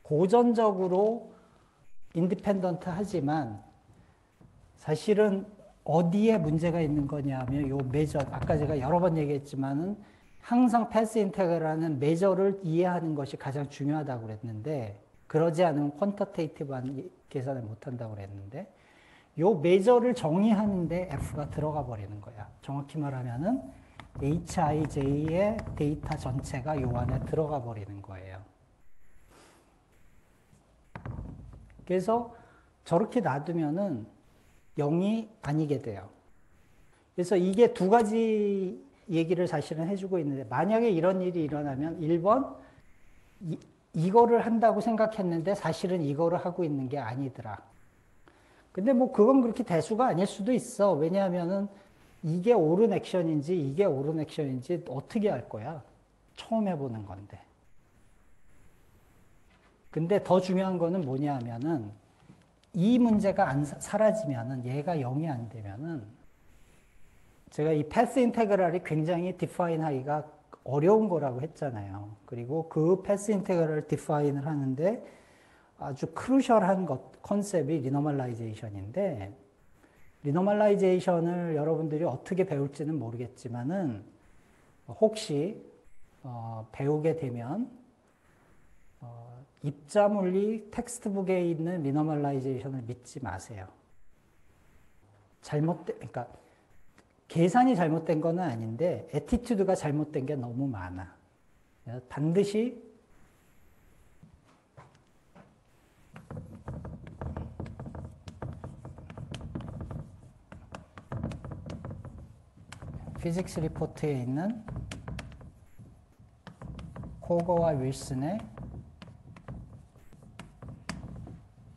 고전적으로 인디펜던트 하지만 사실은 어디에 문제가 있는 거냐면 요 메저, 아까 제가 여러 번 얘기했지만은 항상 패스 인테그랄은 메저를 이해하는 것이 가장 중요하다고 그랬는데 그러지 않으면 퀀터테이티브한 계산을 못 한다고 그랬는데 요 메저를 정의하는데 F가 들어가 버리는 거야. 정확히 말하면은 HIJ의 데이터 전체가 요 안에 들어가 버리는 거예요. 그래서 저렇게 놔두면은 0이 아니게 돼요. 그래서 이게 두 가지 얘기를 사실은 해주고 있는데 만약에 이런 일이 일어나면 1번 이거를 한다고 생각했는데 사실은 이거를 하고 있는 게 아니더라. 근데 뭐 그건 그렇게 대수가 아닐 수도 있어. 왜냐하면은 이게 옳은 액션인지 이게 옳은 액션인지 어떻게 알 거야? 처음 해보는 건데. 근데 더 중요한 거는 뭐냐 하면은 이 문제가 사라지면은 얘가 0이 안 되면은 제가 이 패스 인테그랄이 굉장히 디파인 하기가 어려운 거라고 했잖아요. 그리고 그 패스 인테그랄을 디파인을 하는데 아주 크루셜한 컨셉이 리노멀라이제이션인데 리노멀라이제이션을 여러분들이 어떻게 배울지는 모르겠지만은 혹시 배우게 되면 입자물리 텍스트북에 있는 리노멀라이제이션을 믿지 마세요. 그러니까 계산이 잘못된 건 아닌데 애티튜드가 잘못된 게 너무 많아. 반드시 피직스 리포트에 있는 코거와 윌슨의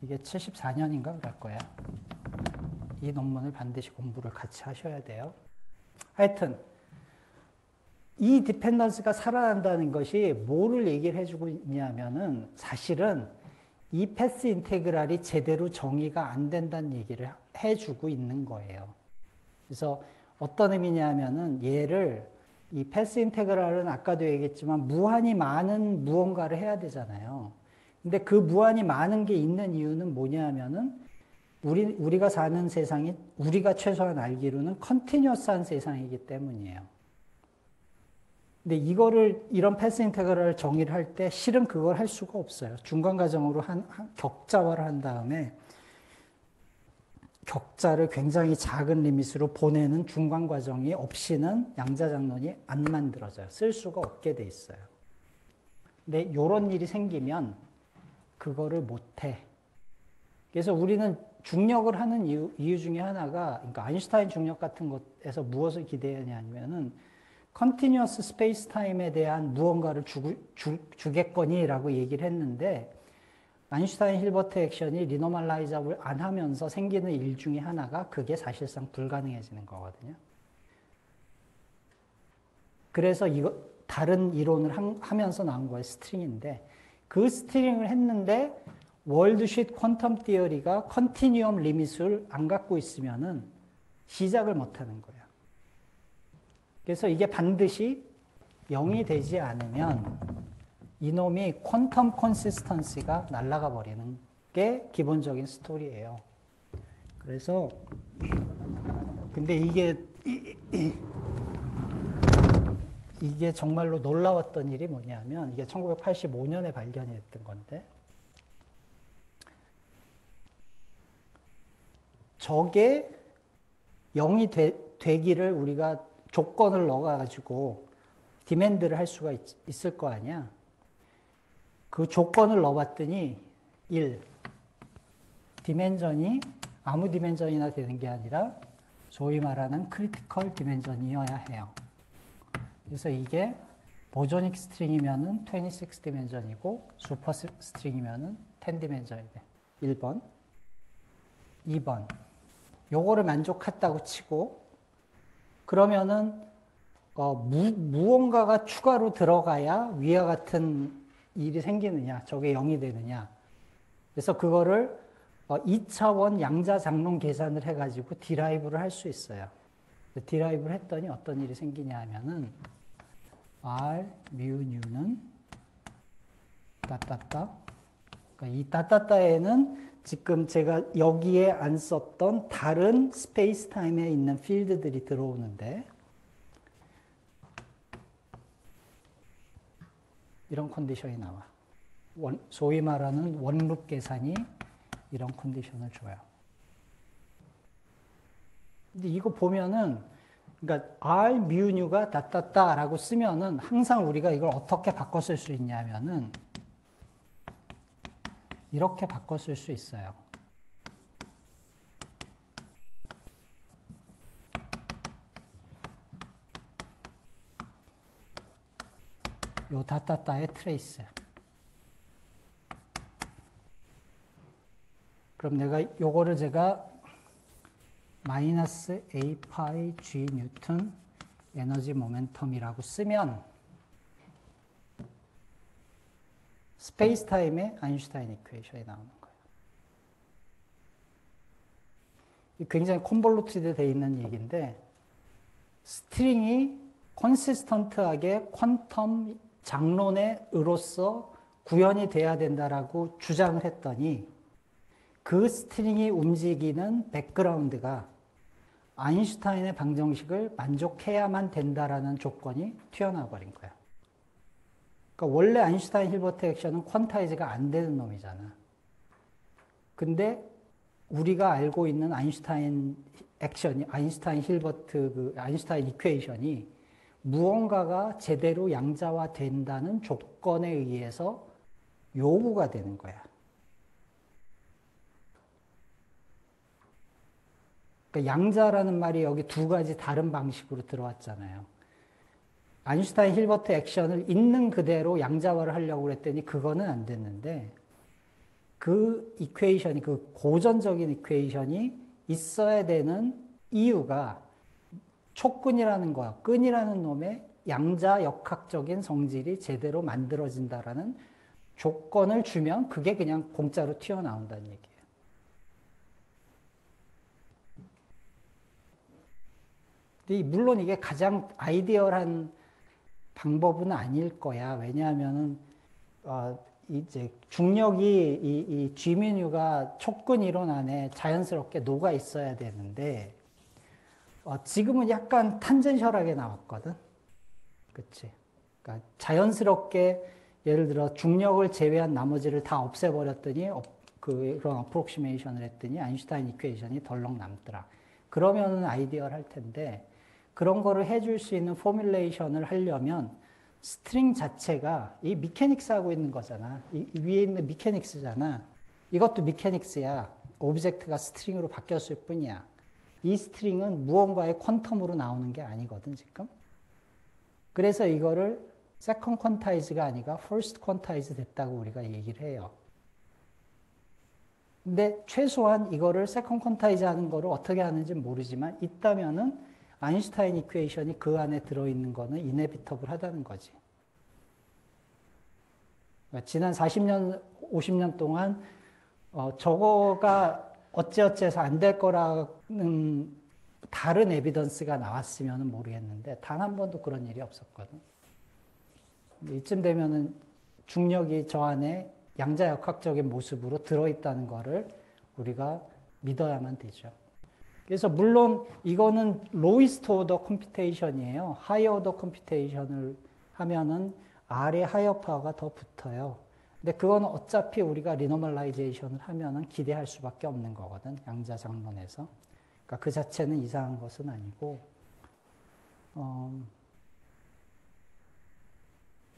이게 74년인가 그럴 거야. 이 논문을 반드시 공부를 같이 하셔야 돼요. 하여튼 이 디펜던스가 살아난다는 것이 뭐를 얘기를 해주고 있냐면은 사실은 이 패스 인테그랄이 제대로 정의가 안 된다는 얘기를 해주고 있는 거예요. 그래서 어떤 의미냐면은 얘를 이 패스 인테그랄은 아까도 얘기했지만 무한히 많은 무언가를 해야 되잖아요. 근데 그 무한히 많은 게 있는 이유는 뭐냐면은 우리가 사는 세상이 우리가 최소한 알기로는 컨티뉴어스한 세상이기 때문이에요. 근데 이런 패스 인테그랄을 정의를 할 때 실은 그걸 할 수가 없어요. 중간 과정으로 격자화를 한 다음에 격자를 굉장히 작은 리밋으로 보내는 중간 과정이 없이는 양자장론이 안 만들어져요. 쓸 수가 없게 돼 있어요. 근데 이런 일이 생기면 그거를 못해. 그래서 우리는 중력을 하는 이유 중에 하나가, 그러니까 아인슈타인 중력 같은 것에서 무엇을 기대하냐면은 컨티뉴어스 스페이스 타임에 대한 무언가를 주겠거니라고 얘기를 했는데 아인슈타인 힐버트 액션이 리노멀라이저블 안 하면서 생기는 일 중에 하나가 그게 사실상 불가능해지는 거거든요. 그래서 이거 다른 이론을 하면서 나온 거예요. 스트링인데 그 스트링을 했는데 월드쉿 퀀텀 티어리가 컨티뉴엄 리밋을 안 갖고 있으면은 시작을 못 하는 거예요. 그래서 이게 반드시 0이 되지 않으면 이놈이 퀀텀 컨시스턴시가 날아가 버리는 게 기본적인 스토리예요. 그래서 근데 이게 정말로 놀라웠던 일이 뭐냐면 이게 1985년에 발견이 됐던 건데 저게 0이 되기를 우리가 조건을 넣어가지고 디맨드를 할 수가 있을 거 아니야. 그 조건을 넣어봤더니 1. 디멘전이 아무 디멘전이나 되는 게 아니라 소위 말하는 크리티컬 디멘전이어야 해요. 그래서 이게 보조닉 스트링이면은 26 디멘전이고 슈퍼 스트링이면은 10 디멘전이 돼. 1번. 2번. 요거를 만족했다고 치고 그러면은 무언가가 추가로 들어가야 위와 같은 일이 생기느냐, 저게 0이 되느냐. 그래서 그거를 2차원 양자장론 계산을 해가지고 디라이브를 할 수 있어요. 디라이브를 했더니 어떤 일이 생기냐 하면은 R, 뮤, 뉴는 따따따. 그러니까 이 따따따에는 지금 제가 여기에 안 썼던 다른 스페이스 타임에 있는 필드들이 들어오는데 이런 컨디션이 나와. 소위 말하는 원룹 계산이 이런 컨디션을 줘요. 근데 이거 보면은, 그러니까 R mu n가 따따따라고 쓰면은 항상 우리가 이걸 어떻게 바꿔 쓸 수 있냐면은 이렇게 바꿔 쓸 수 있어요. 요 따따따의 트레이스. 그럼 내가 요거를 제가 마이너스 A 파이 G 뉴턴 에너지 모멘텀이라고 쓰면 스페이스 타임의 아인슈타인 이퀘이션이 나오는 거예요. 굉장히 컨볼루티드 되어 있는 얘기인데 스트링이 컨시스턴트하게 퀀텀 장론의 의로서 구현이 돼야 된다라고 주장을 했더니 그 스트링이 움직이는 백그라운드가 아인슈타인의 방정식을 만족해야만 된다라는 조건이 튀어나와 버린 거야. 그러니까 원래 아인슈타인 힐버트 액션은 퀀타이즈가 안 되는 놈이잖아. 근데 우리가 알고 있는 아인슈타인 액션이 아인슈타인 힐버트 아인슈타인 이퀘이션이 무언가가 제대로 양자화 된다는 조건에 의해서 요구가 되는 거야. 그러니까 양자라는 말이 여기 두 가지 다른 방식으로 들어왔잖아요. 아인슈타인 힐버트 액션을 있는 그대로 양자화를 하려고 그랬더니 그거는 안 됐는데 그 이퀘이션이 그 고전적인 이퀘이션이 있어야 되는 이유가 촉근이라는 거야. 끈이라는 놈의 양자 역학적인 성질이 제대로 만들어진다라는 조건을 주면 그게 그냥 공짜로 튀어나온다는 얘기예요. 물론 이게 가장 아이디얼한 방법은 아닐 거야. 왜냐하면은 이제 중력이 이 G뮤가 촉근 이론 안에 자연스럽게 녹아 있어야 되는데 지금은 약간 탄젠셜하게 나왔거든. 그치? 그러니까 자연스럽게 예를 들어 중력을 제외한 나머지를 다 없애버렸더니 그런 어프록시메이션을 했더니 아인슈타인 이퀘이션이 덜렁 남더라. 그러면은 아이디얼 할 텐데 그런 거를 해줄 수 있는 포뮬레이션을 하려면 스트링 자체가 이 미케닉스 하고 있는 거잖아. 이 위에 있는 미케닉스잖아. 이것도 미케닉스야. 오브젝트가 스트링으로 바뀌었을 뿐이야. 이 스트링은 무언가의 퀀텀으로 나오는 게 아니거든, 지금. 그래서 이거를 세컨 퀀타이즈가 아니라 퍼스트 퀀타이즈 됐다고 우리가 얘기를 해요. 근데 최소한 이거를 세컨 퀀타이즈 하는 거를 어떻게 하는지 모르지만 있다면은 아인슈타인 이퀘이션이 그 안에 들어있는 거는 이네비터블 하다는 거지. 그러니까 지난 40년, 50년 동안 저거가 어찌어찌해서 안 될 거라는 다른 에비던스가 나왔으면 모르겠는데 단 한 번도 그런 일이 없었거든. 이쯤 되면은 중력이 저 안에 양자역학적인 모습으로 들어있다는 거를 우리가 믿어야만 되죠. 그래서 물론 이거는 로이스트 오더 컴퓨테이션이에요. 하이어 오더 컴퓨테이션을 하면은 R의 하이어 파워가 더 붙어요. 근데 그건 어차피 우리가 리노멀라이제이션을 하면은 기대할 수밖에 없는 거거든. 양자 장론에서. 그러니까 그 자체는 이상한 것은 아니고.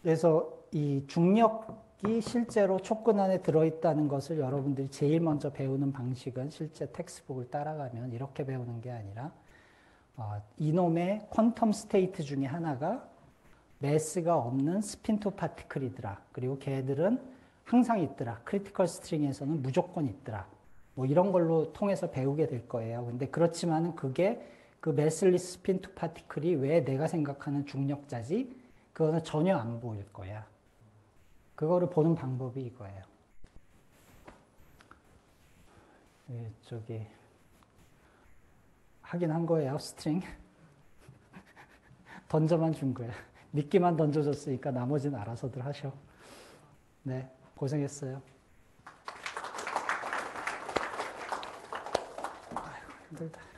그래서 이 중력이 실제로 촉근 안에 들어있다는 것을 여러분들이 제일 먼저 배우는 방식은 실제 텍스트북을 따라가면 이렇게 배우는 게 아니라 이놈의 퀀텀 스테이트 중에 하나가 매스가 없는 스핀 투 파티클이더라. 그리고 걔들은 항상 있더라. 크리티컬 스트링에서는 무조건 있더라. 뭐 이런 걸로 통해서 배우게 될 거예요. 근데 그렇지만은 그게 그 매슬리스 스핀 투 파티클이 왜 내가 생각하는 중력자지? 그거는 전혀 안 보일 거야. 그거를 보는 방법이 이거예요. 저기 하긴 한 거예요, 스트링. 던져만 준 거야. 미끼만 던져줬으니까 나머지는 알아서들 하셔. 네, 고생했어요. 아이고, 힘들다.